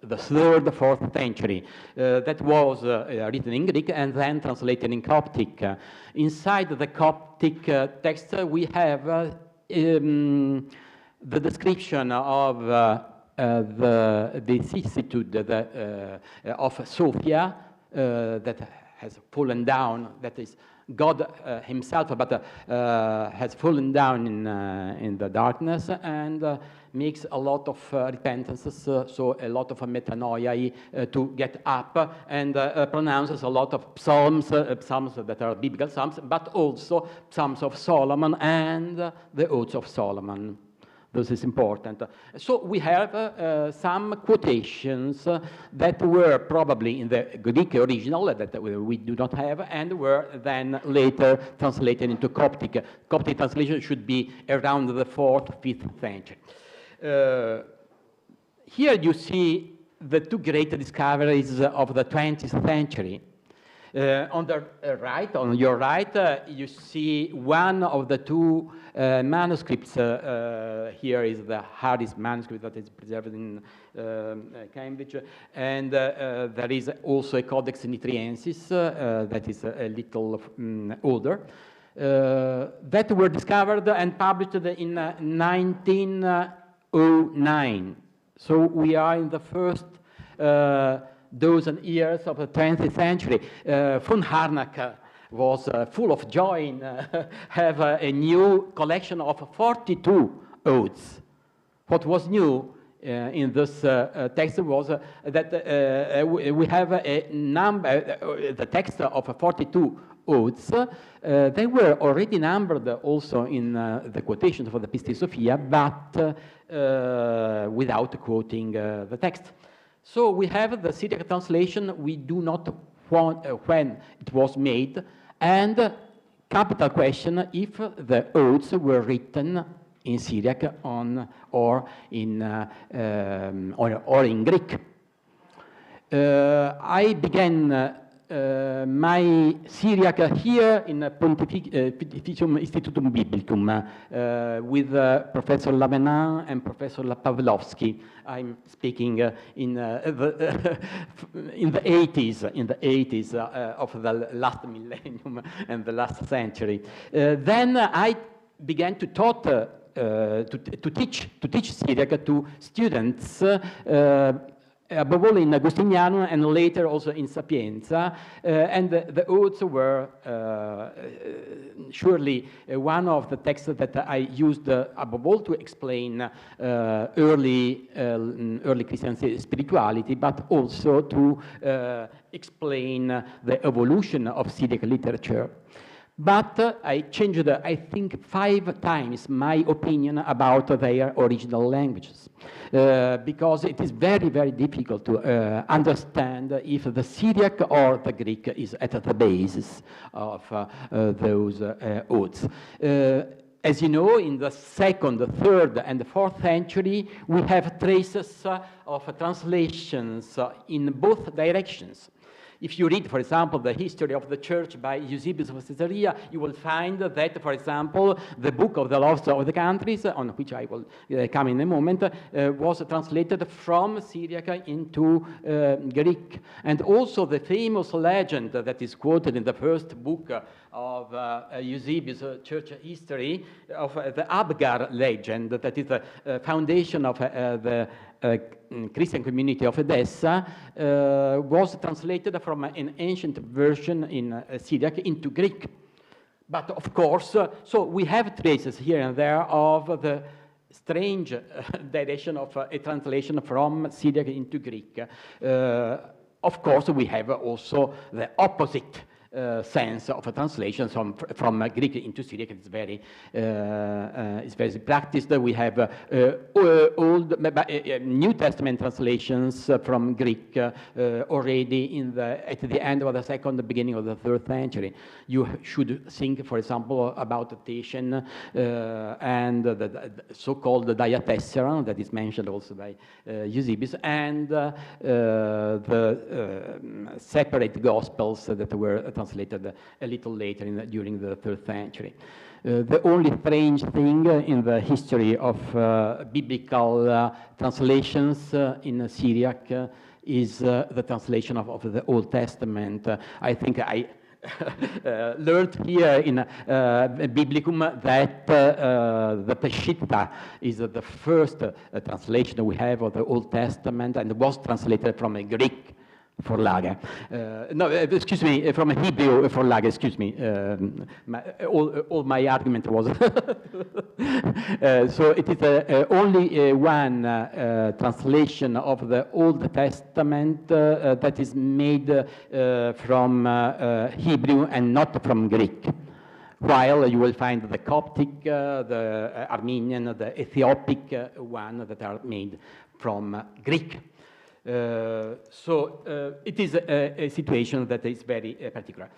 the 3rd, 4th century, that was written in Greek and then translated in Coptic. Inside the Coptic text, we have the description of the vicissitude of Sophia that has fallen down, that is God himself, but has fallen down in the darkness, and makes a lot of repentances, so a lot of metanoia to get up, and pronounces a lot of psalms, psalms that are biblical psalms, but also psalms of Solomon and the Odes of Solomon. This is important. So we have some quotations that were probably in the Greek original that we do not have, and were then later translated into Coptic. Coptic translation should be around the 4th, 5th century. Here you see the two great discoveries of the 20th century. On the right, on your right, you see one of the two manuscripts. Here is the hardest manuscript that is preserved in Cambridge, and there is also a Codex Nitriensis that is a little older, that were discovered and published in 1909. So we are in the first dozen years of the 20th century. Von Harnack was full of joy in have a new collection of 42 odes. What was new in this text was that we have a number, the text of 42 odes. They were already numbered also in the quotations for the Pistis Sophia, but without quoting the text. So we have the Syriac translation. We do not want when it was made, and capital question if the odes were written in Syriac or in Greek. I began my Syriac here in Pontificum Institutum Biblicum with Professor Lavenin and Professor Pawlowski. I'm speaking in the 80s of the last millennium and the last century. Then I began to teach Syriac to students, above all in Agostinianum and later also in Sapienza, and the odes were surely one of the texts that I used above all to explain early Christian spirituality, but also to explain the evolution of Syriac literature. But I changed, I think, 5 times my opinion about their original languages, because it is very, very difficult to understand if the Syriac or the Greek is at the basis of those odes. As you know, in the 2nd, 3rd, and 4th century, we have traces of translations in both directions. If you read, for example, the history of the church by Eusebius of Caesarea, you will find that, for example, the book of the laws of the countries, on which I will come in a moment, was translated from Syriac into Greek. And also the famous legend that is quoted in the first book of Eusebius' church history, of the Abgar legend, that is the foundation of the Christian community of Edessa, was translated from an ancient version in Syriac into Greek. But of course, so we have traces here and there of the strange direction of a translation from Syriac into Greek. Of course, we have also the opposite sense of a translation from Greek into Syriac. It's very practiced. We have old New Testament translations from Greek already at the end of the 2nd, beginning of the 3rd century. You should think, for example, about Tatian and the so-called Diatessaron that is mentioned also by Eusebius, and the separate Gospels that were translated a little later during the 3rd century. The only strange thing in the history of biblical translations in Syriac is the translation of the Old Testament. I think I learned here in Biblicum that the Peshitta is the first translation we have of the Old Testament, and was translated from a Greek Forlage. No, excuse me, from a Hebrew Forlage, excuse me. All my argument was. So it is only one translation of the Old Testament that is made from Hebrew and not from Greek. While you will find the Coptic, the Armenian, the Ethiopic one that are made from Greek. So it is a situation that is very particular.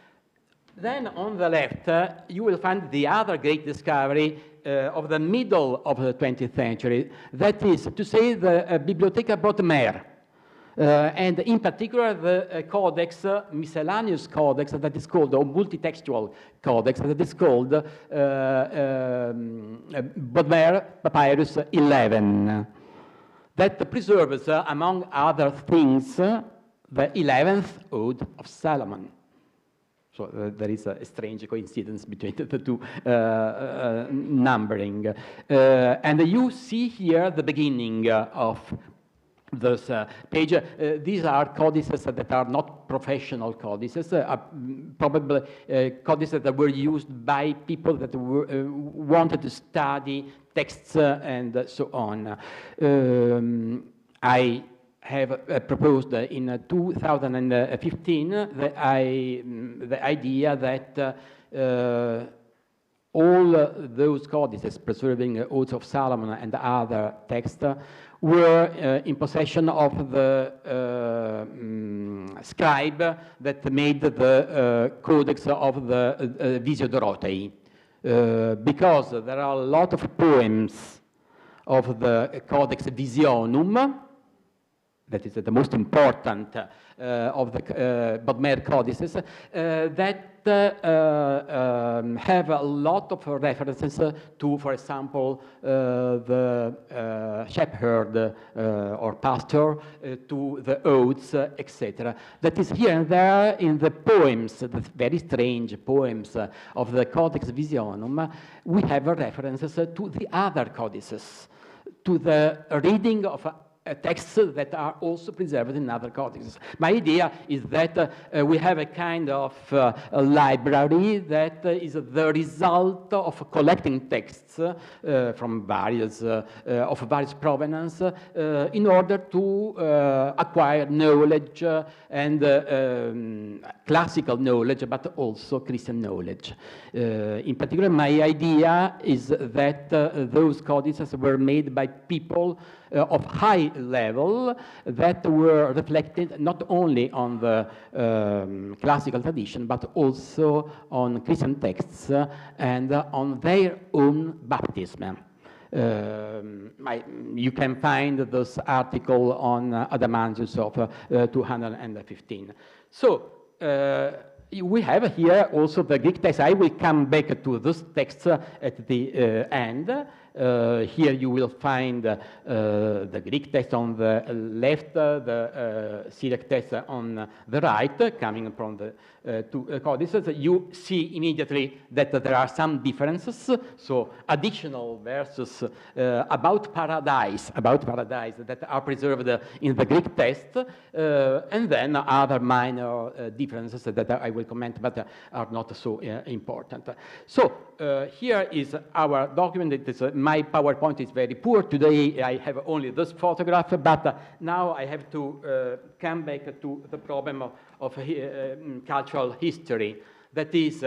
Then on the left, you will find the other great discovery of the middle of the 20th century, that is to say the Bibliotheca Bodmer, and in particular the codex, miscellaneous codex that is called, or multitextual codex that is called Bodmer Papyrus 11. That preserves, among other things, the 11th Ode of Solomon. So there is a strange coincidence between the two numbering. And you see here the beginning of this page. These are codices that are not professional codices, probably codices that were used by people that wanted to study texts and so on. I have proposed in 2015 the idea that all those codices preserving Odes of Solomon and other texts were in possession of the scribe that made the codex of the Visio Dorotei. Because there are a lot of poems of the Codex Visionum, that is the most important of the Bodmer codices, that have a lot of references to, for example, the shepherd or pastor, to the odes, etc. That is here and there in the poems, the very strange poems of the Codex Visionum, we have references to the other codices, to the reading of texts that are also preserved in other codices. My idea is that we have a kind of a library that is the result of collecting texts from various provenance in order to acquire knowledge and classical knowledge, but also Christian knowledge. In particular, my idea is that those codices were made by people of high level that were reflected not only on the classical tradition, but also on Christian texts and on their own baptism. You can find those articles on Adamantius of 215. So, we have here also the Greek text. I will come back to those texts at the end. Here you will find the Greek text on the left, the Syriac text on the right, coming from the two codices. You see immediately that there are some differences. So additional verses about paradise that are preserved in the Greek text, and then other minor differences that I will comment, but are not so important. So here is our document. It is, my PowerPoint is very poor. Today I have only this photograph, but now I have to come back to the problem of cultural history. That is,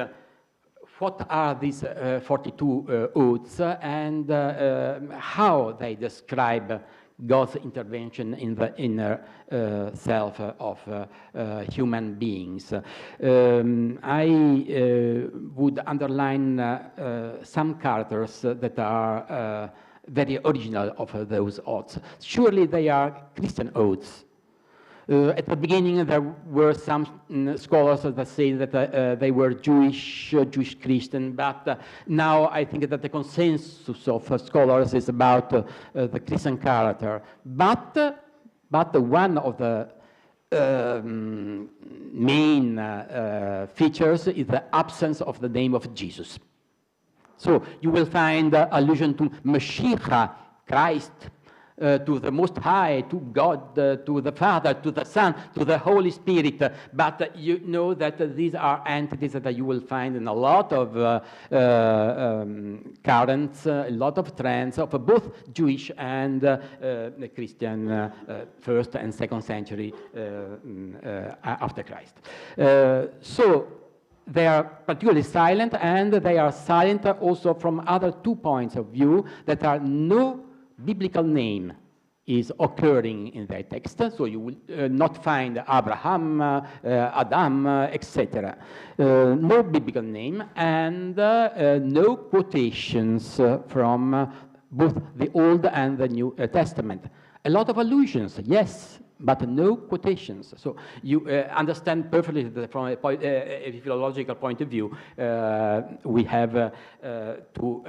what are these 42 odes and how they describe God's intervention in the inner self of human beings. I would underline some characters that are very original of those odes. Surely they are Christian odes. At the beginning, there were some scholars that say that they were Jewish Christian, but now I think that the consensus of scholars is about the Christian character. But one of the main features is the absence of the name of Jesus. So you will find allusion to Mashiach, Christ, to the Most High, to God, to the Father, to the Son, to the Holy Spirit. But you know that these are entities that you will find in a lot of currents, a lot of trends of both Jewish and Christian first and second century after Christ. So they are particularly silent, and they are silent also from other 2 points of view, that are no biblical name is occurring in their text, so you will not find Abraham, Adam, etc. No biblical name, and no quotations from both the Old and the New Testament. A lot of allusions, yes, but no quotations. So you understand perfectly that from a philological point of view, we have to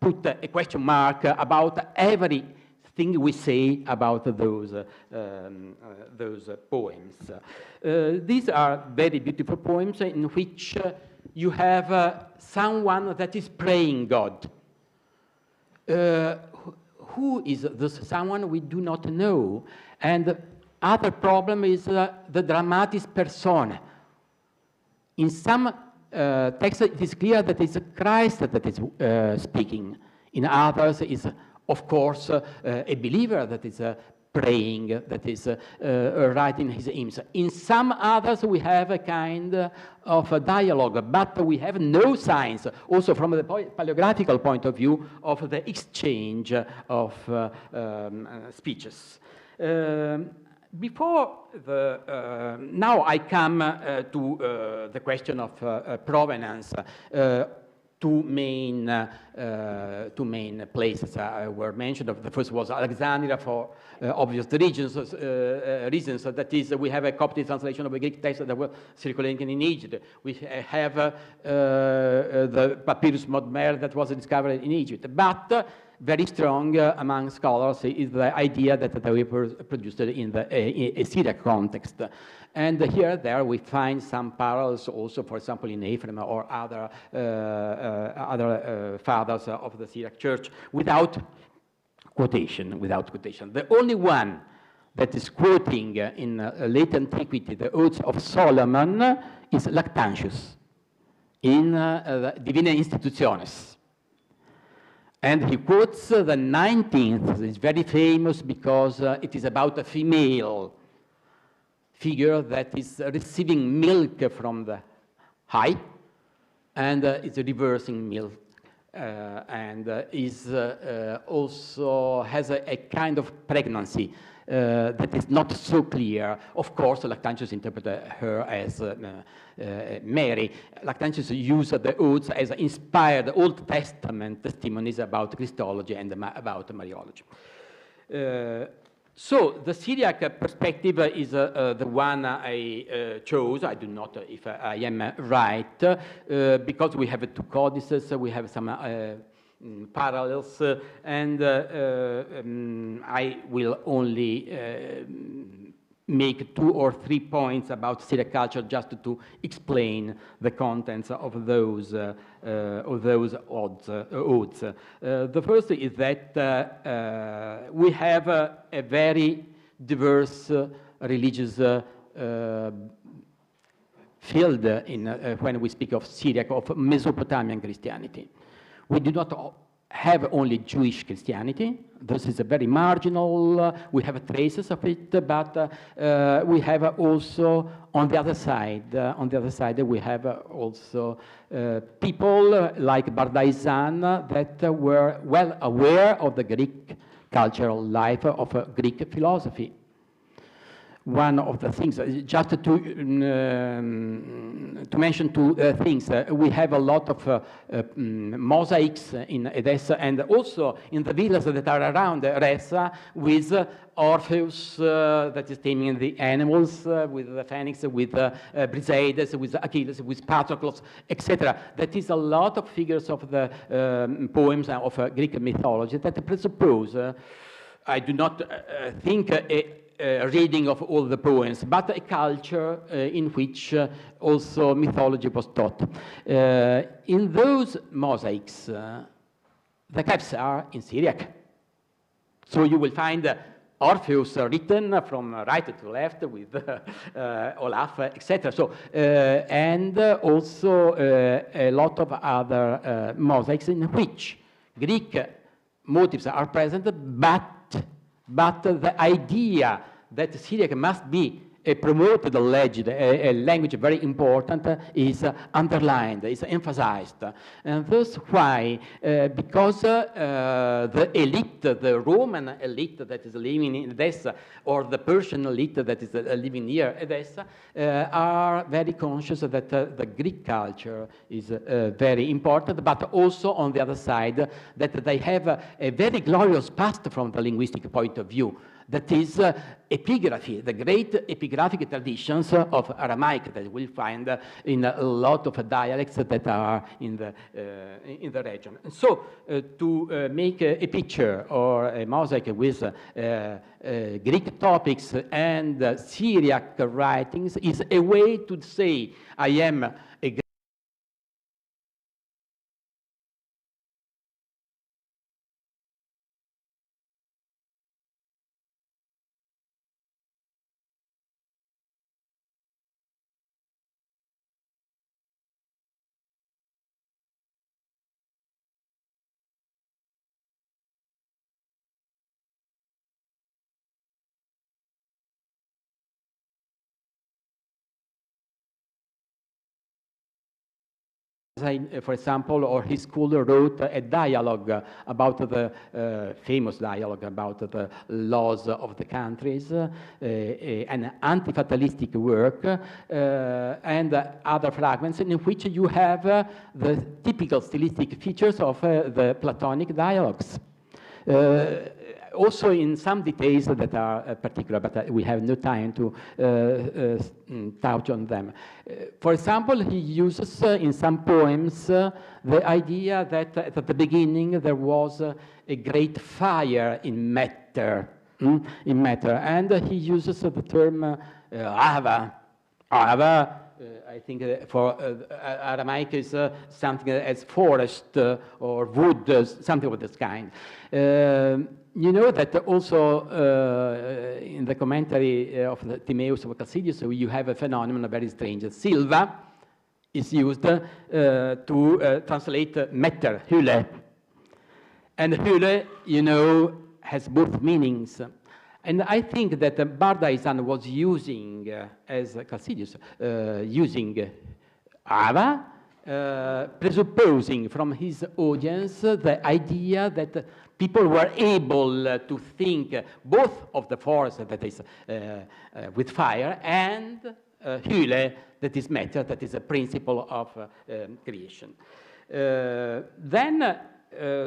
put a question mark about everything we say about those poems. These are very beautiful poems in which you have someone that is praying God. Who is this someone? We do not know. And other problem is the dramatis personae. In some text, it is clear that it's Christ that is speaking. In others, it's, of course, a believer that is praying, that is writing his hymns. In some others, we have a kind of a dialogue, but we have no signs, also from the paleographical point of view, of the exchange of speeches. Before the now I come to the question of provenance. Two main places were mentioned. The first was Alexandria for obvious reasons. That is, we have a Coptic translation of a Greek text that was circulating in Egypt. We have the Papyrus Modmer that was discovered in Egypt. But very strong among scholars is the idea that they were produced in the Syriac context. And here there we find some parallels also, for example, in Ephraim or other fathers of the Syriac church, without quotation, without quotation. The only one that is quoting in late antiquity the Odes of Solomon is Lactantius in the Divina Institutiones. And he quotes the 19th. It's very famous because it is about a female figure that is receiving milk from the high and is reversing milk and is also has a kind of pregnancy that is not so clear. Of course, Lactantius interpreted her as Mary. Lactantius used the Odes as inspired Old Testament testimonies about Christology and about Mariology. So the Syriac perspective is the one I chose. I do not, if I am right, because we have two codices, we have some parallels, and I will only make 2 or 3 points about Syriac culture just to explain the contents of those odes. The first is that we have a very diverse religious field in, when we speak of Syriac, of Mesopotamian Christianity. We do not have only Jewish Christianity. This is a very marginal, we have traces of it, but we have also on the other side, we have also people like Bardaisan that were well aware of the Greek cultural life, of Greek philosophy. One of the things, just to mention 2 things, we have a lot of mosaics in Edessa and also in the villas that are around Edessa with Orpheus that is taming the animals, with the Phoenix, with Briseis, with Achilles, with Patroclus, etc. That is a lot of figures of the poems of Greek mythology that presuppose, I do not think reading of all the poems, but a culture in which also mythology was taught. In those mosaics, the caps are in Syriac. So you will find Orpheus written from right to left with Olaf, etc. So, and also a lot of other mosaics in which Greek motives are present, but the idea that Syriac must be a promoted a language very important, is underlined, is emphasized. And that's why, because the elite, the Roman elite that is living in Edessa, or the Persian elite that is living near Edessa, are very conscious that the Greek culture is very important, but also on the other side, that they have a very glorious past from the linguistic point of view. That is epigraphy, the great epigraphic traditions of Aramaic that we'll find in a lot of dialects that are in the region. And so to make a picture or a mosaic with Greek topics and Syriac writings is a way to say, I am a for example, or his school wrote a dialogue about the famous dialogue about the laws of the countries, an anti-fatalistic work, and other fragments in which you have the typical stylistic features of the Platonic dialogues. Also in some details that are particular, but we have no time to touch on them. For example, he uses in some poems the idea that at the beginning there was a great fire in matter, and he uses the term ahava. I think for Aramaic is something as forest or wood, something of this kind. you know that also in the commentary of the Timaeus of Chalcidius, you have a phenomenon very strange. Silva is used to translate matter, hyle. And hyle, you know, has both meanings. And I think that Bardaisan was using, as Chalcidius, using Ava, presupposing from his audience the idea that people were able to think both of the force that is with fire and hyle, that is matter, that is a principle of creation.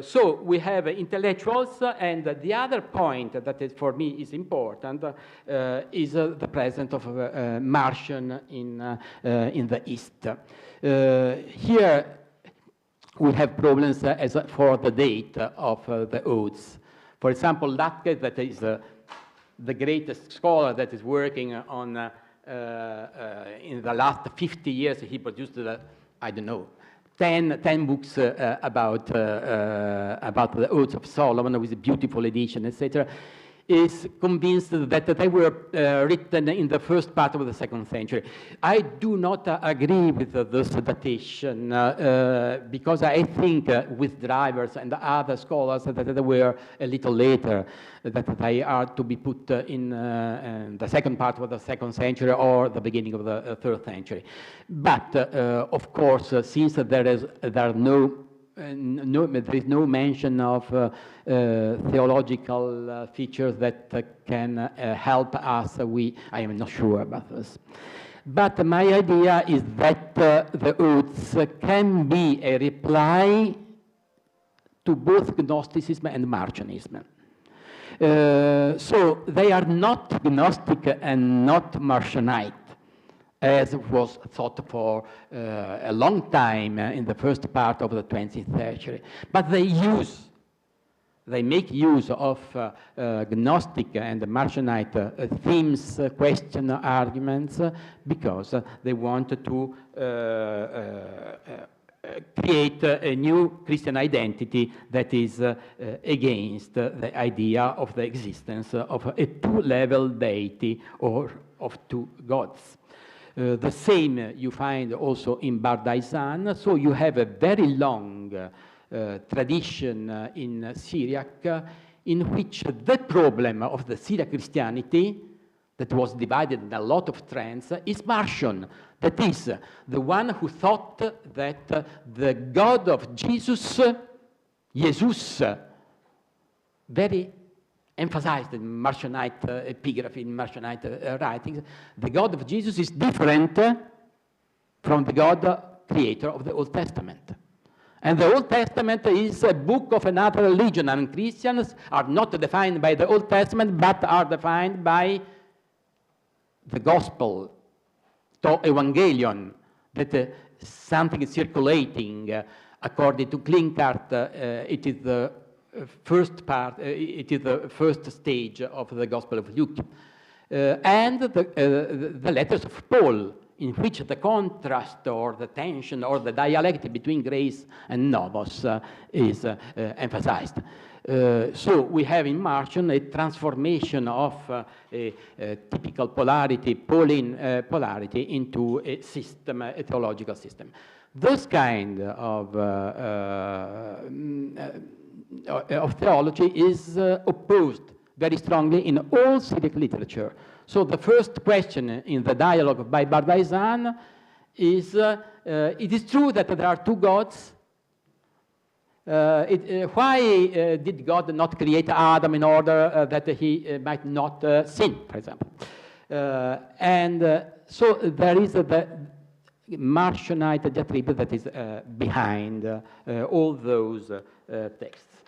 So we have intellectuals, and the other point that is, for me is important is the presence of Marcion in the East. Here we have problems as for the date of the Odes. For example, Latke, that is the greatest scholar that is working on in the last 50 years, he produced, I don't know, 10 books about the Odes of Solomon with a beautiful edition, etc., is convinced that they were written in the first part of the 2nd century. I do not agree with this datation because I think with Drivers and other scholars that they were a little later, that they are to be put in the 2nd part of the 2nd century or the beginning of the 3rd century. But of course, since there is no mention of theological features that can help us, I am not sure about this. But my idea is that the Odes can be a reply to both Gnosticism and Marcionism. So they are not Gnostic and not Marcionite, as was thought for a long time in the first part of the 20th century. But they make use of Gnostic and Marcionite themes, question, arguments, because they want to create a new Christian identity that is against the idea of the existence of a two-level deity or of two gods. The same you find also in Bardaisan. So you have a very long tradition in Syriac in which the problem of the Syriac Christianity that was divided in a lot of trends is Marcion. That is, the one who thought that the God of Jesus, very emphasized in Marcionite epigraphy, in Marcionite writings, the God of Jesus is different from the God creator of the Old Testament. And the Old Testament is a book of another religion, and Christians are not defined by the Old Testament, but are defined by the Gospel, to Evangelion, that something is circulating. According to Klinkart, it is the first part, it is the first stage of the Gospel of Luke. And the letters of Paul, in which the contrast or the tension or the dialectic between grace and nomos is emphasized. So we have in Marcion a transformation of a typical polarity, Pauline polarity, into a system, a theological system. This kind of theology is opposed very strongly in all Syriac literature. So the first question in the dialogue by Bardaisan is, it is true that there are two gods. Why did God not create Adam in order that he might not sin, for example? So there is the Marcionite diatribe that is behind all those texts.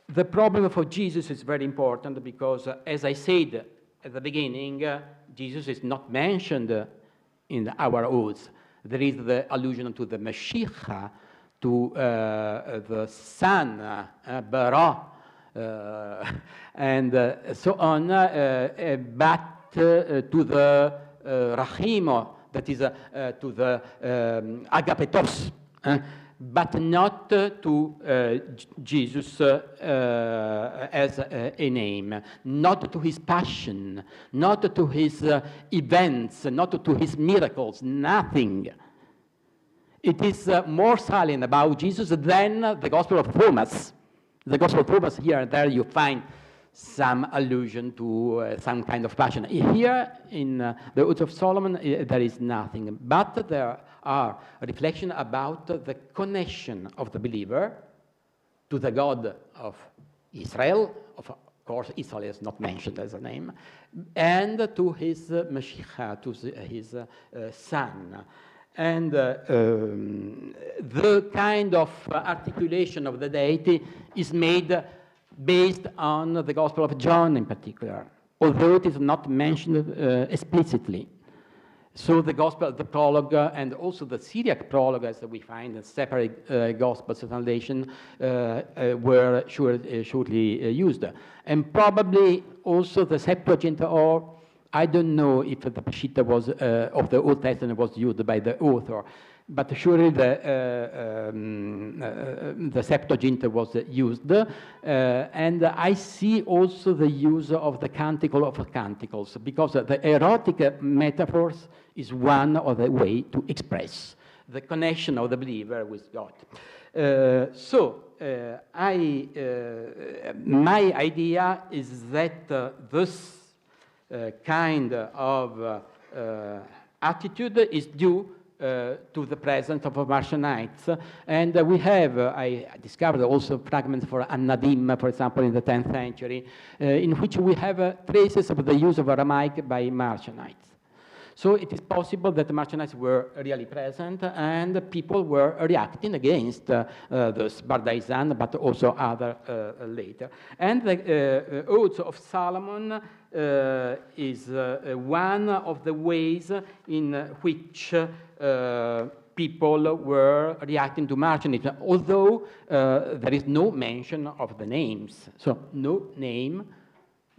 The problem for Jesus is very important because, as I said at the beginning, Jesus is not mentioned in our odes. There is the allusion to the Mashiach, to the Son, Bara, and so on, but to the Rachimo, that is to the Agapetos. but not to Jesus as a name, not to his passion, not to his events, not to his miracles, nothing. It is more silent about Jesus than the Gospel of Thomas. The Gospel of Thomas, here and there you find some allusion to some kind of passion. Here in the Odes of Solomon, there is nothing, but there are reflections about the connection of the believer to the God of Israel. Of course, Israel is not mentioned as a name, and to his Mashiach, to his son. And the kind of articulation of the deity is made based on the Gospel of John in particular, although it is not mentioned explicitly. So the Gospel, the prologue, and also the Syriac prologue, as we find in separate Gospels translation, were surely used. And probably also the Septuagint, or I don't know if the Peshitta was, of the Old Testament was used by the author, but surely the Septuagint was used, and I see also the use of the Canticle of Canticles, because the erotic metaphors is one of the way to express the connection of the believer with God. My idea is that this kind of attitude is due to the presence of Marcionites. And we have, I discovered also fragments for An-Nadim, for example, in the 10th century, in which we have traces of the use of Aramaic by Marcionites. So it is possible that the Marcionites were really present and people were reacting against the Bardaisan, but also other later. And the Odes of Solomon is one of the ways in which people were reacting to Marcionites, although there is no mention of the names. So no name,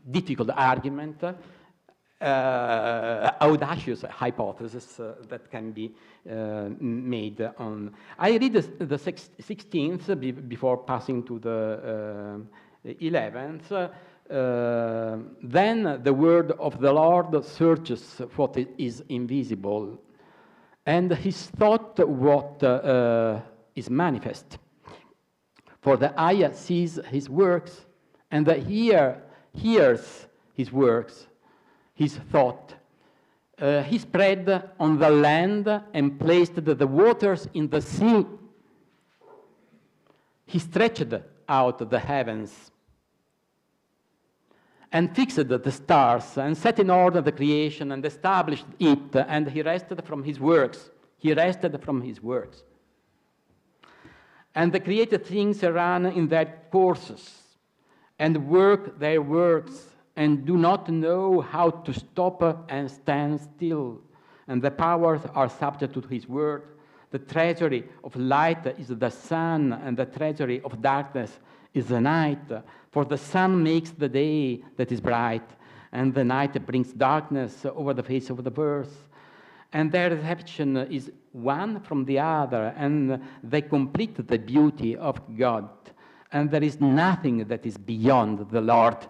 difficult argument, audacious hypothesis that can be made on. I read the 16th before passing to the 11th. Then the word of the Lord searches what is invisible, and his thought what is manifest. For the eye sees his works, and the ear hears his works. His thought. He spread on the land and placed the waters in the sea. He stretched out the heavens and fixed the stars and set in order the creation and established it, and he rested from his works. He rested from his works. And the created things run in their courses and work their works, and do not know how to stop and stand still. And the powers are subject to his word. The treasury of light is the sun, and the treasury of darkness is the night. For the sun makes the day that is bright, and the night brings darkness over the face of the earth. And their reception is one from the other, and they complete the beauty of God. And there is nothing that is beyond the Lord,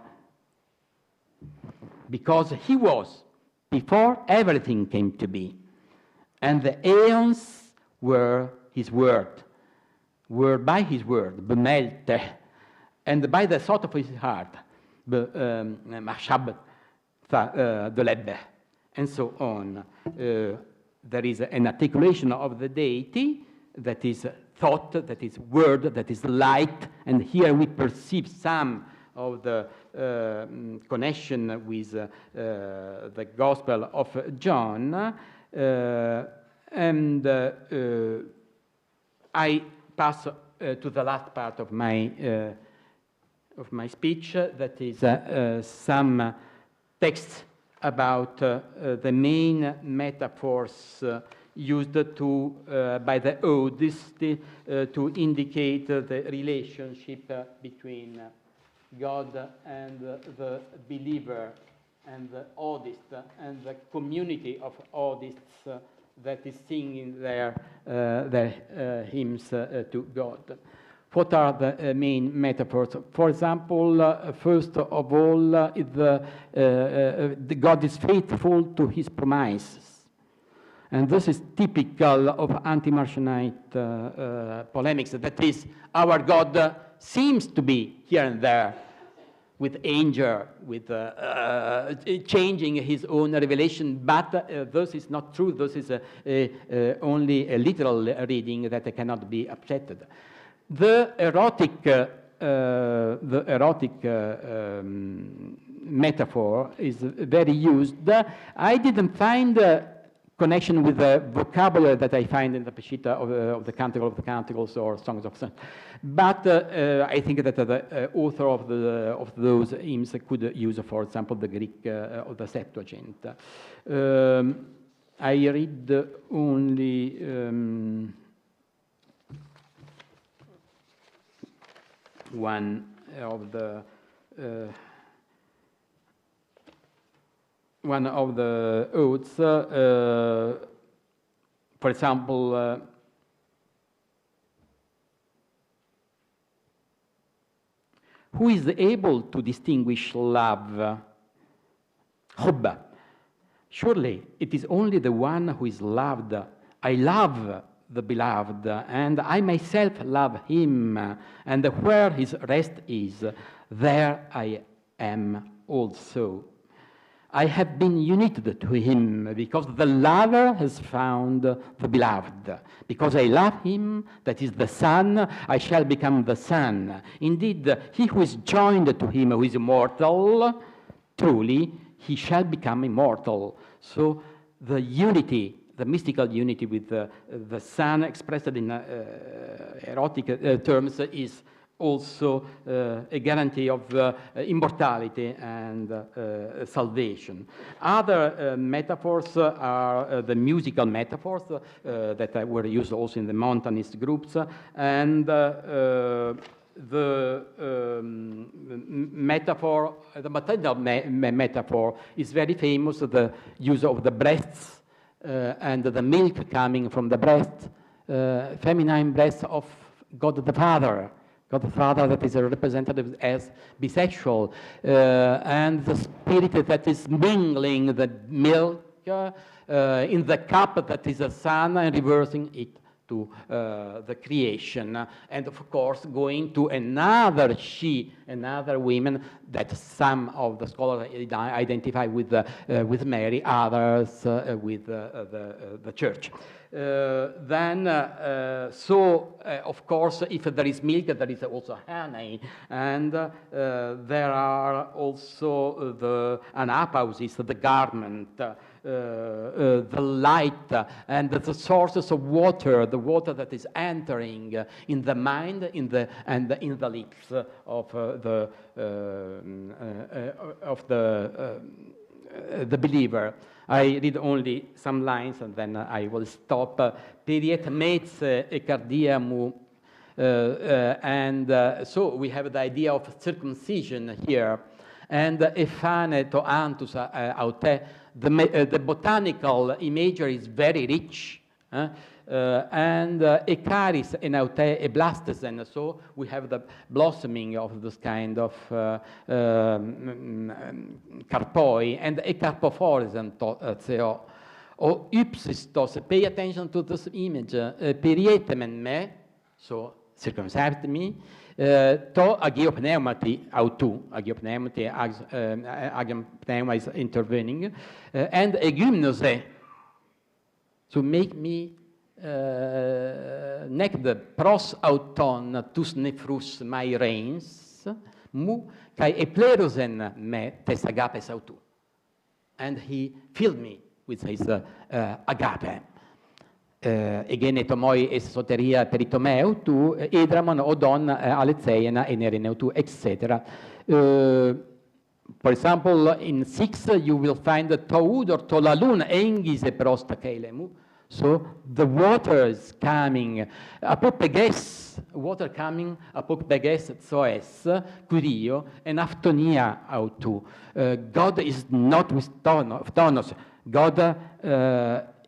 because he was before everything came to be, and the aeons were his word, were by his word, bemelte, and by the thought of his heart, mashab de lebbe, and so on. There is an articulation of the deity that is thought, that is word, that is light, and here we perceive some of the connection with the Gospel of John, and I pass to the last part of my speech, that is some texts about the main metaphors used by the Odes to indicate the relationship between God and the believer, and the Odist, and the community of Odists that is singing their hymns to God. What are the main metaphors? For example, first of all, God is faithful to his promises. And this is typical of anti-Marcionite polemics. That is, our God seems to be here and there with anger, with changing his own revelation, but this is not true. This is only a literal reading that cannot be accepted. The erotic metaphor is very used. I didn't find connection with the vocabulary that I find in the Peshitta of the Canticle of the Canticles or Songs of Songs. But I think that the author of those hymns could use, for example, the Greek of the Septuagint. I read only one of the odes, for example, who is able to distinguish love? Hubba. Surely it is only the one who is loved. I love the beloved, and I myself love him, and where his rest is, there I am also. I have been united to him, because the lover has found the beloved. Because I love him, that is the Son, I shall become the Son. Indeed, he who is joined to him, who is immortal, truly, he shall become immortal. So the unity, the mystical unity with the Son expressed in erotic terms is also a guarantee of immortality and salvation. Other metaphors are the musical metaphors that were used also in the Montanist groups, and the metaphor, the maternal metaphor is very famous, the use of the breasts and the milk coming from the breast, feminine breasts of God the Father. God the Father that is represented as bisexual, and the spirit that is mingling the milk in the cup that is the Son and reversing it to the creation, and of course going to another she, another woman that some of the scholars identify with Mary, others with the Church. Of course, if there is milk, there is also honey, and there are also the anapausis, the garment, the light, and the sources of water, the water that is entering in the mind, in the lips of the believer. I read only some lines and then I will stop. Periet mets e cardiamu. So we have the idea of circumcision here. And efane to antus aute. The botanical imagery is very rich. And ecaris en aute e blastesen. So we have the blossoming of this kind of carpoi, and ecarpophoresen theo. O ipsistos, pay attention to this image. Perietemen me, so circumcised me, to agiopneumati autu, agiopneumati, agium pneuma is intervening, and egymnose, to make me necd pros auton tus nefrus mai reins, mu kai eplerosen me tes agapes autu. And he filled me with his agape. Egenetomoi es soteria peritomeu tu, edramon odon aletheiena enereneu tu, etc. For example, in 6 you will find the toud or tolalun engis e prosta kailemu. So the water is coming, apopeges, water coming, apopeges soes, curio, and aftonia autu. God is not with tonos. God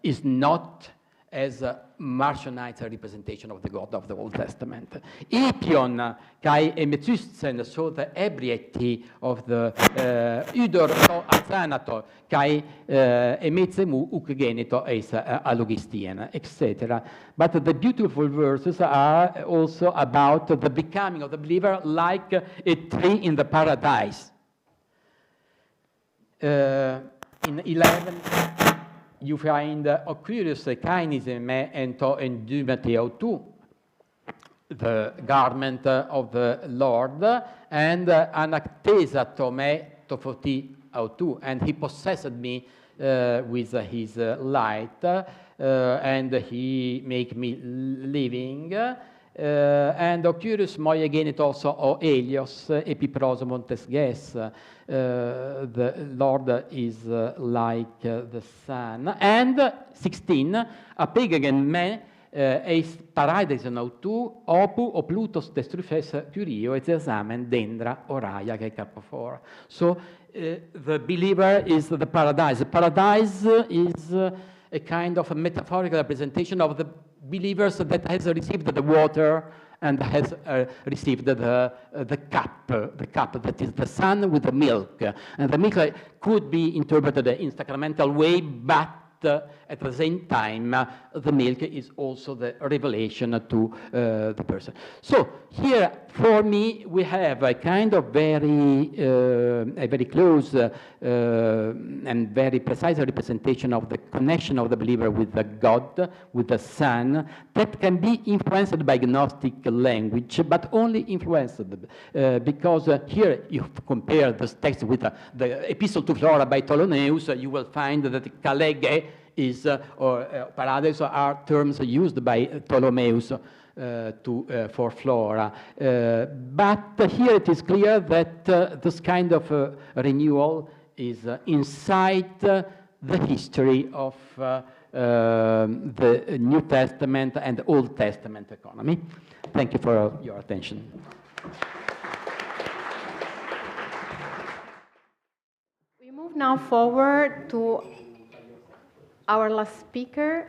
is not as a Marcionite representation of the God of the Old Testament. Epion kai emethysten, so the ebriety of the Udor to athanato kai emetsemu ukgenito eis alogistien, etc. But the beautiful verses are also about the becoming of the believer like a tree in the paradise. In 11, you find Oculus kainisme ento endumete tu, the garment of the Lord, and anactesa me tofoti autu, and he possessed me with his light, and he make me living. And Oculus moi genit also o Helios epiproso montes ges. The Lord is like the sun. And 16, apegegen me eis paraideson autu opu o Plutos destrufes curio et examen dendra oraia che carpofor. So the believer is the paradise. The paradise is a kind of a metaphorical representation of the believers that has received the water and has received the cup that is the sun with the milk. And the milk could be interpreted in sacramental way, but at the same time, the milk is also the revelation to the person. So here, for me, we have a kind of a very close and very precise representation of the connection of the believer with the God, with the Son, that can be influenced by Gnostic language, but only influenced because here you compare this text with the Epistle to Flora by Ptolemaeus, you will find that kalege is, or paradise are terms used by Ptolemaeus for Flora. But here it is clear that this kind of renewal is inside the history of the New Testament and Old Testament economy. Thank you for your attention. We move now forward to our last speaker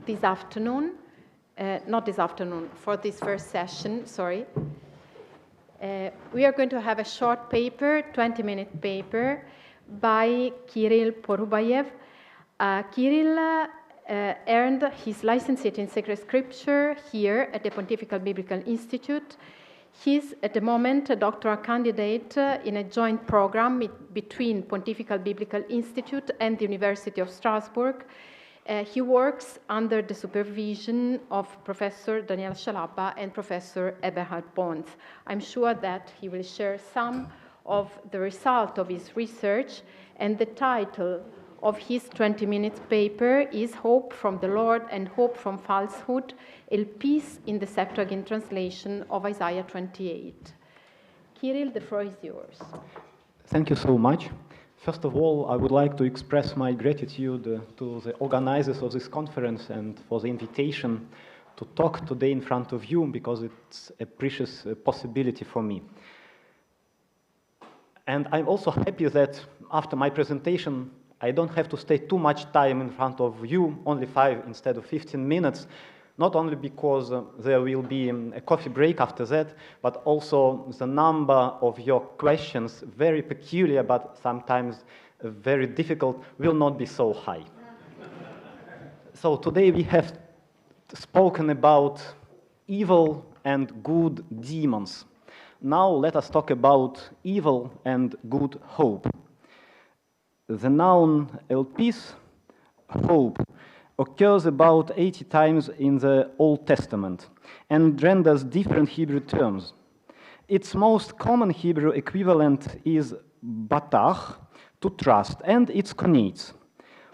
this afternoon, not this afternoon, for this first session, sorry. We are going to have a short paper, 20-minute paper, by Kirill Pourabaev. Kirill earned his licentiate in Sacred Scripture here at the Pontifical Biblical Institute. He's, at the moment, a doctoral candidate in a joint program between Pontifical Biblical Institute and the University of Strasbourg. He works under the supervision of Professor Daniel Shalaba and Professor Eberhard Bons. I'm sure that he will share some of the result of his research, and the title of his 20-minute paper is Hope from the Lord and Hope from Falsehood, Ėlpís in the Septuagint translation of Isaiah 28. Kirill, the floor is yours. Thank you so much. First of all, I would like to express my gratitude to the organizers of this conference and for the invitation to talk today in front of you, because it's a precious possibility for me. And I'm also happy that after my presentation, I don't have to stay too much time in front of you, only 5 instead of 15 minutes, not only because there will be a coffee break after that, but also the number of your questions, very peculiar, but sometimes very difficult, will not be so high. So today we have spoken about evil and good demons. Now let us talk about evil and good hope. The noun Ėlpís, hope, occurs about 80 times in the Old Testament and renders different Hebrew terms. Its most common Hebrew equivalent is batach, to trust, and its Cognates,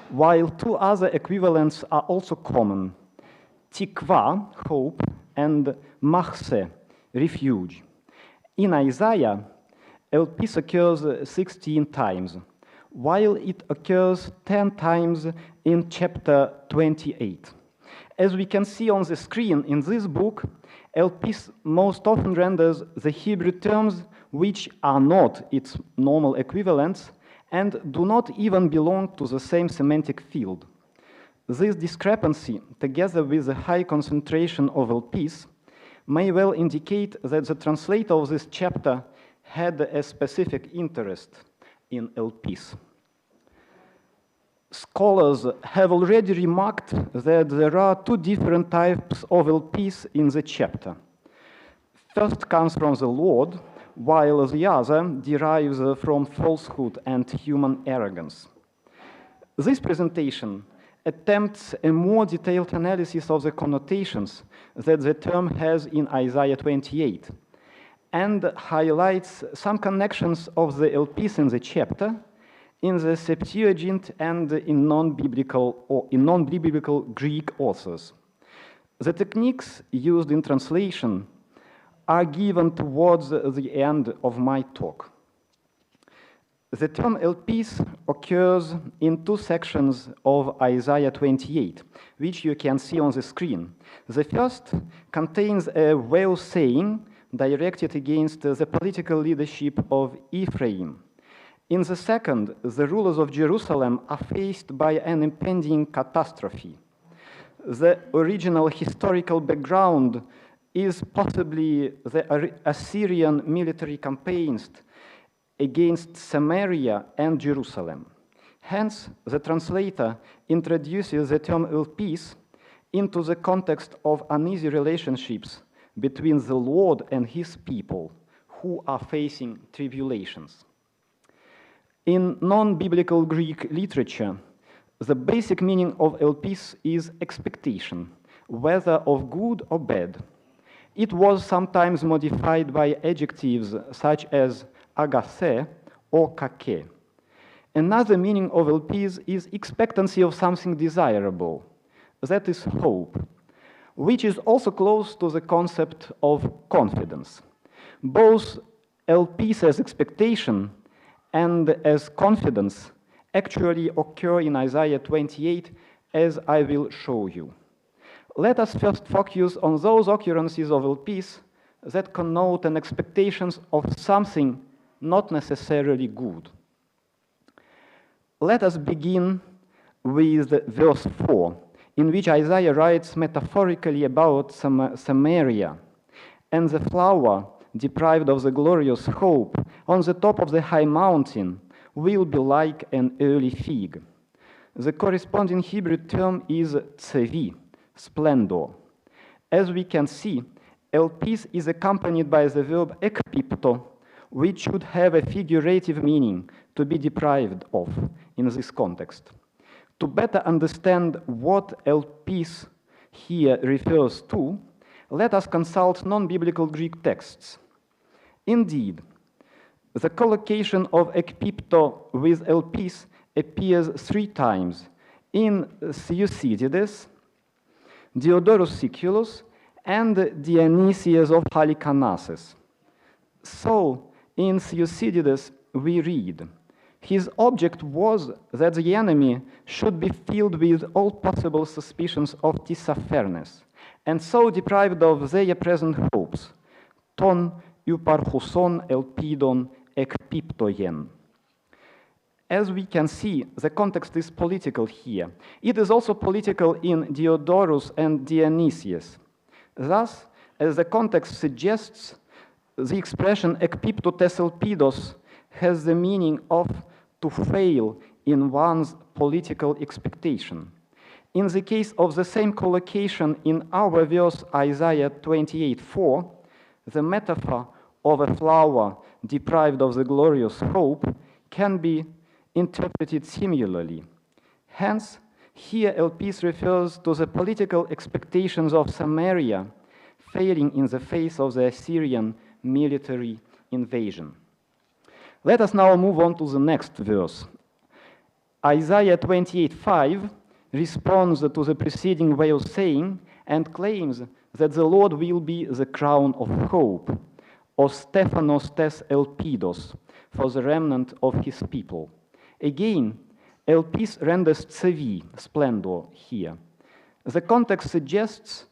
while 2 other equivalents are also common, tikva, hope, and machse, refuge. In Isaiah, Ėlpís occurs 16 times, while it occurs 10 times in chapter 28. As we can see on the screen in this book, Ėlpís most often renders the Hebrew terms which are not its normal equivalents and do not even belong to the same semantic field. This discrepancy, together with the high concentration of Ἐλπίς, may well indicate that the translator of this chapter had a specific interest in Ἐλπίς. Scholars have already remarked that there are two different types of Ἐλπίς in the chapter. First comes from the Lord, while the other derives from falsehood and human arrogance. This presentation attempts a more detailed analysis of the connotations that the term has in Isaiah 28, and highlights some connections of the Ἐλπίς in the chapter in the Septuagint and in non-biblical Greek authors. The techniques used in translation are given towards the end of my talk. The term Ἐλπίς occurs in two sections of Isaiah 28, which you can see on the screen. The first contains a well saying directed against the political leadership of Ephraim. In the second, the rulers of Jerusalem are faced by an impending catastrophe. The original historical background is possibly the Assyrian military campaigns against Samaria and Jerusalem. Hence, the translator introduces the term Ἐλπίς into the context of uneasy relationships between the Lord and his people who are facing tribulations. In non-biblical Greek literature, the basic meaning of Ἐλπίς is expectation, whether of good or bad. It was sometimes modified by adjectives such as agaphe or kake. Another meaning of Ἐλπίς is expectancy of something desirable, that is hope, which is also close to the concept of confidence. Both Ἐλπίς as expectation and as confidence actually occur in Isaiah 28, as I will show you. Let us first focus on those occurrences of Ἐλπίς that connote an expectation of something not necessarily good. Let us begin with verse 4, in which Isaiah writes metaphorically about Samaria and the flower deprived of the glorious hope on the top of the high mountain will be like an early fig. The corresponding Hebrew term is tzevi, splendor. As we can see, Ἐλπίς is accompanied by the verb ekpipto, which should have a figurative meaning, to be deprived of, in this context. To better understand what Ἐλπίς here refers to, let us consult non-biblical Greek texts. Indeed, the collocation of ekpipto with Ἐλπίς appears 3 times in Thucydides, Diodorus Siculus, and Dionysius of Halicarnassus. So, in Thucydides we read, his object was that the enemy should be filled with all possible suspicions of Tissaphernes, and so deprived of their present hopes, ton υπαρχουσών ελπίδων εκπίπτωεν. As we can see, the context is political here. It is also political in Diodorus and Dionysius. Thus, as the context suggests, the expression εκπίπτω τες ελπίδος has the meaning of to fail in one's political expectation. In the case of the same collocation in our verse Isaiah 28:4, the metaphor of a flower deprived of the glorious hope can be interpreted similarly. Hence, here Ἐλπίς refers to the political expectations of Samaria failing in the face of the Assyrian military invasion. Let us now move on to the next verse. Isaiah 28:5 responds to the preceding way of saying and claims that the Lord will be the crown of hope, o Stephanos tes elpidos, for the remnant of his people. Again, Ἐλπίς renders tzevi, splendor, here. The context suggests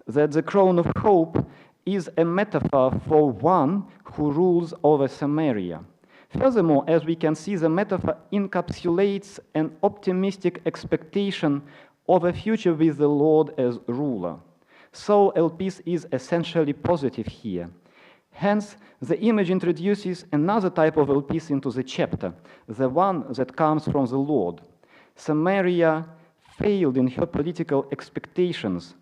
that the crown of hope is a metaphor for one who rules over Samaria. Furthermore, as we can see, the metaphor encapsulates an optimistic expectation of a future with the Lord as ruler. So Ἐλπίς is essentially positive here. Hence, the image introduces another type of Ἐλπίς into the chapter, the one that comes from the Lord. Samaria failed in her political expectations,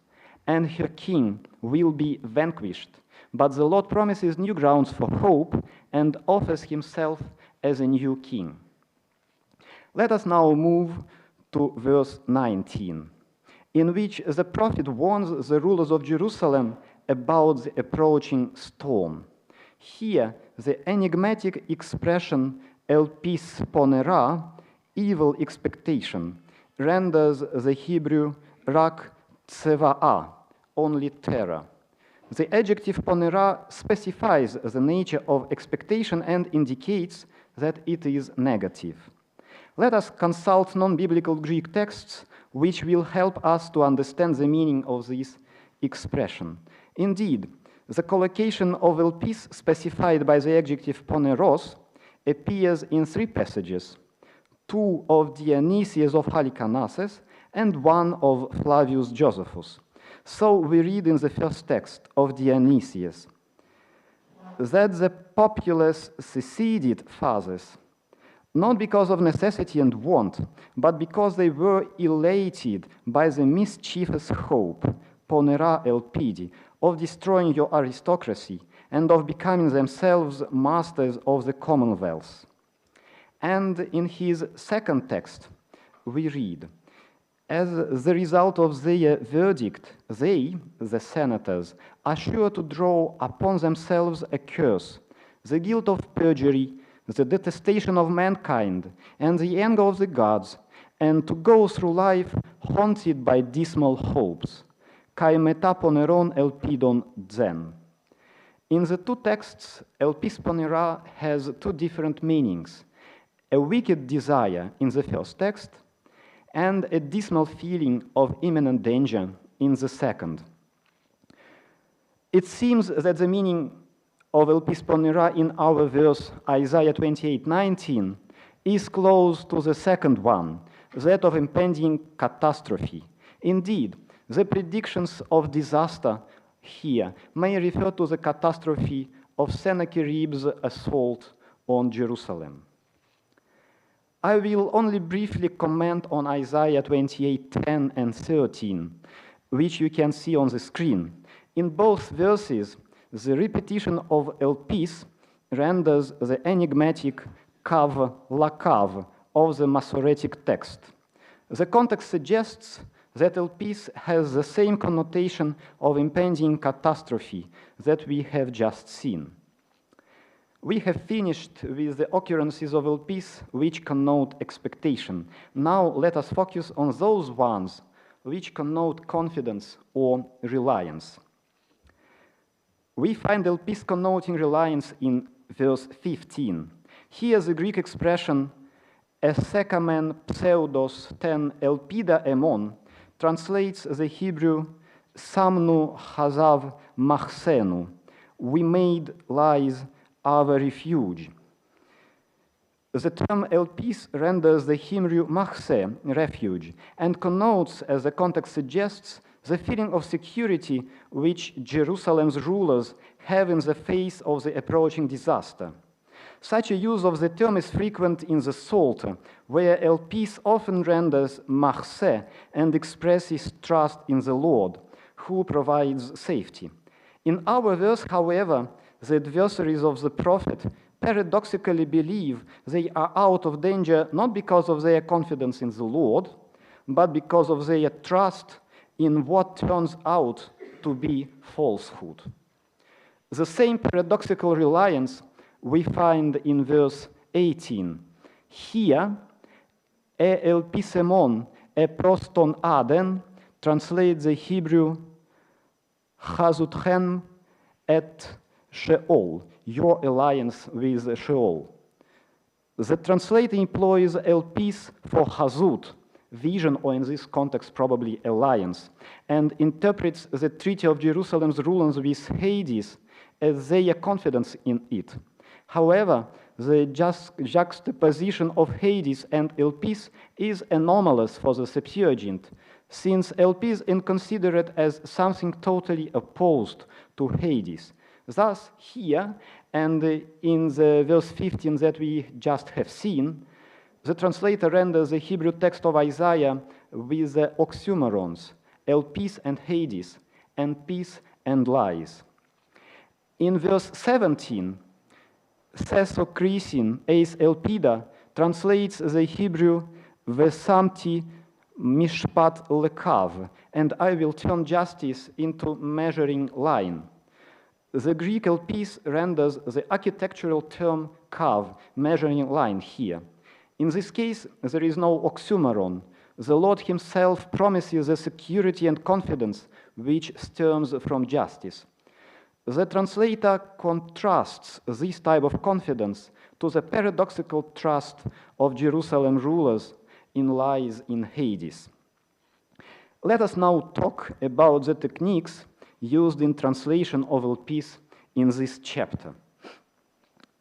and her king will be vanquished. But the Lord promises new grounds for hope and offers himself as a new king. Let us now move to verse 19, in which the prophet warns the rulers of Jerusalem about the approaching storm. Here, the enigmatic expression Ἐλπίς πονερά, evil expectation, renders the Hebrew rak tsevaa, only terror. The adjective πονερά specifies the nature of expectation and indicates that it is negative. Let us consult non-biblical Greek texts, which will help us to understand the meaning of this expression. Indeed, the collocation of ἐλπίς specified by the adjective poneros appears in 3 passages, 2 of Dionysius of Halicarnassus and 1 of Flavius Josephus. So we read in the first text of Dionysius that the populace seceded fathers, not because of necessity and want, but because they were elated by the mischievous hope, ponera elpidi, of destroying your aristocracy and of becoming themselves masters of the commonwealth. And in his second text, we read, as the result of their verdict, they, the senators, are sure to draw upon themselves a curse, the guilt of perjury, the detestation of mankind, and the anger of the gods, and to go through life haunted by dismal hopes. Kai meta poneron elpidon zen. In the 2 texts, ἐλπίς ponera has 2 different meanings. A wicked desire in the first text, and a dismal feeling of imminent danger in the second. It seems that the meaning of ἐλπίς ponera in our verse Isaiah 28:19 is close to the second one, that of impending catastrophe. Indeed, the predictions of disaster here may refer to the catastrophe of Sennacherib's assault on Jerusalem. I will only briefly comment on Isaiah 28:10 and 13, which you can see on the screen. In both verses, the repetition of ἐλπίς renders the enigmatic kav lakav of the Masoretic text. The context suggests that ἐλπίς has the same connotation of impending catastrophe that we have just seen. We have finished with the occurrences of ἐλπίς which connote expectation. Now let us focus on those ones which connote confidence or reliance. We find ἐλπίς connoting reliance in verse 15. Here the Greek expression esekamen pseudos ten elpida emon translates the Hebrew samnu hazav machsenu, we made lies our refuge. The term ἐλπίς renders the Hebrew machse, refuge, and connotes, as the context suggests, the feeling of security which Jerusalem's rulers have in the face of the approaching disaster. Such a use of the term is frequent in the Psalter, where ἐλπίς often renders machse and expresses trust in the Lord, who provides safety. In our verse, however, the adversaries of the prophet paradoxically believe they are out of danger not because of their confidence in the Lord, but because of their trust in what turns out to be falsehood. The same paradoxical reliance we find in verse 18. Here, ἐλπίσεμον proston aden translates the Hebrew chazutchem et Sheol, your alliance with Sheol. The translator employs ἐλπίς for chazut, vision, or in this context probably alliance, and interprets the treaty of Jerusalem's rulers with Hades as their confidence in it. However, the juxtaposition of Hades and ἐλπίς is anomalous for the Septuagint, since Ἐλπίς is considered as something totally opposed to Hades. Thus, here, and in the verse 15 that we just have seen, the translator renders the Hebrew text of Isaiah with the oxymorons, Ἐλπίς and Hades, and peace and lies. In verse 17, Thesokrisin eis Elpida translates the Hebrew Vesamti Mishpat Lekav, and I will turn justice into measuring line. The Greek Ἐλπίς renders the architectural term kav, measuring line, here. In this case, there is no oxymoron. The Lord himself promises the security and confidence which stems from justice. The translator contrasts this type of confidence to the paradoxical trust of Jerusalem rulers in lies in Hades. Let us now talk about the techniques used in translation of Ἐλπίς in this chapter.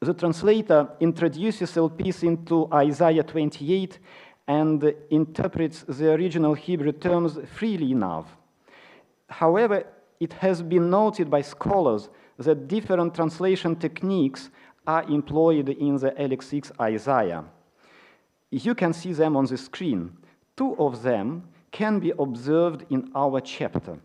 The translator introduces Ἐλπίς into Isaiah 28 and interprets the original Hebrew terms freely enough. However, it has been noted by scholars that different translation techniques are employed in the LX6 Isaiah. You can see them on the screen. Two of them can be observed in our chapter.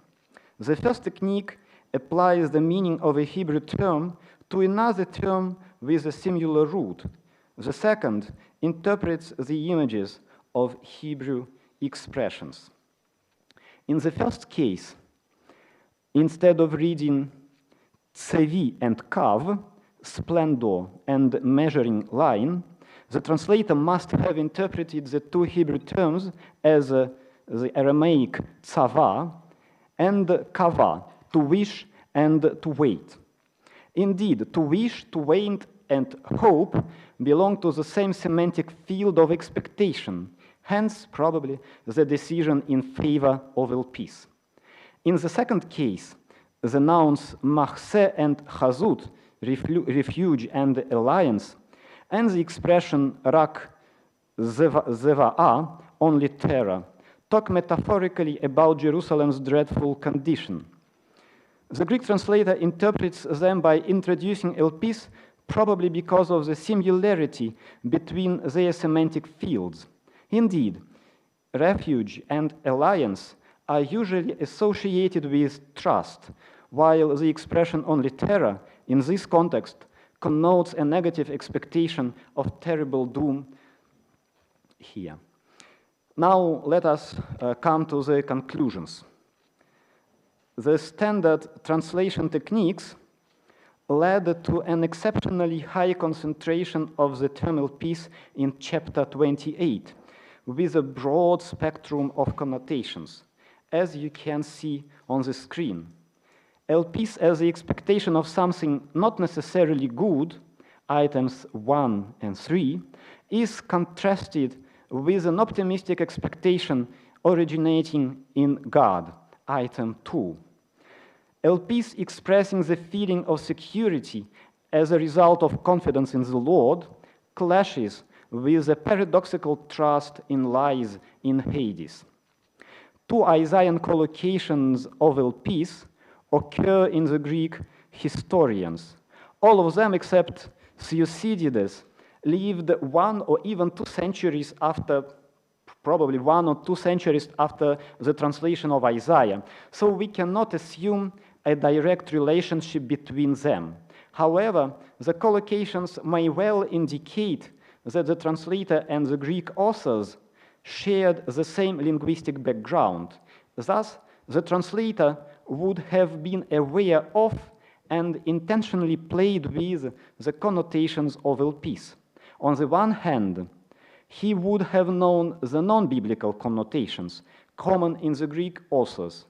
The first technique applies the meaning of a Hebrew term to another term with a similar root. The second interprets the images of Hebrew expressions. In the first case, instead of reading tsevi and kav, splendor and measuring line, the translator must have interpreted the two Hebrew terms as the Aramaic tsava and kava, to wish and to wait. Indeed, to wish, to wait, and hope belong to the same semantic field of expectation, hence probably the decision in favor of Ἐλπίς. In the second case, the nouns machse and chazut, refuge and alliance, and the expression rak zeva'a, only terror, talk metaphorically about Jerusalem's dreadful condition. The Greek translator interprets them by introducing Ἐλπίς, probably because of the similarity between their semantic fields. Indeed, refuge and alliance are usually associated with trust, while the expression only terror in this context connotes a negative expectation of terrible doom here. Now let us come to the conclusions. The standard translation techniques led to an exceptionally high concentration of the term Ἐλπίς in chapter 28, with a broad spectrum of connotations, as you can see on the screen. Ἐλπίς as the expectation of something not necessarily good, items 1 and 3, is contrasted with an optimistic expectation originating in God, item 2. Ἐλπίς expressing the feeling of security as a result of confidence in the Lord clashes with the paradoxical trust in lies in Hades. Two Isaiah collocations of Ἐλπίς occur in the Greek historians. All of them, except Thucydides, lived 1 or even 2 centuries after, probably 1 or 2 centuries after the translation of Isaiah. So we cannot assume a direct relationship between them. However, the collocations may well indicate that the translator and the Greek authors shared the same linguistic background. Thus, the translator would have been aware of and intentionally played with the connotations of Ἐλπίς. On the one hand, he would have known the non-biblical connotations common in the Greek authors.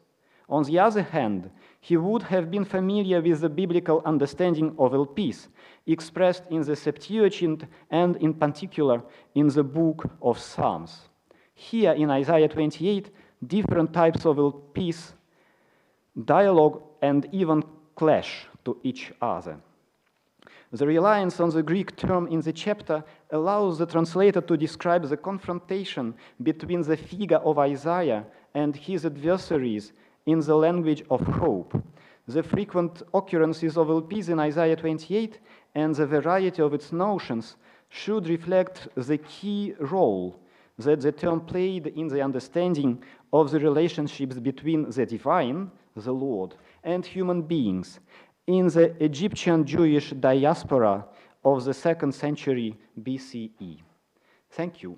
On the other hand, he would have been familiar with the biblical understanding of Ἐλπίς, expressed in the Septuagint and in particular in the book of Psalms. Here in Isaiah 28, different types of Ἐλπίς dialogue and even clash to each other. The reliance on the Greek term in the chapter allows the translator to describe the confrontation between the figure of Isaiah and his adversaries in the language of hope. The frequent occurrences of Ἐλπίς in Isaiah 28 and the variety of its notions should reflect the key role that the term played in the understanding of the relationships between the divine, the Lord, and human beings in the Egyptian Jewish diaspora of the 2nd century BCE. Thank you.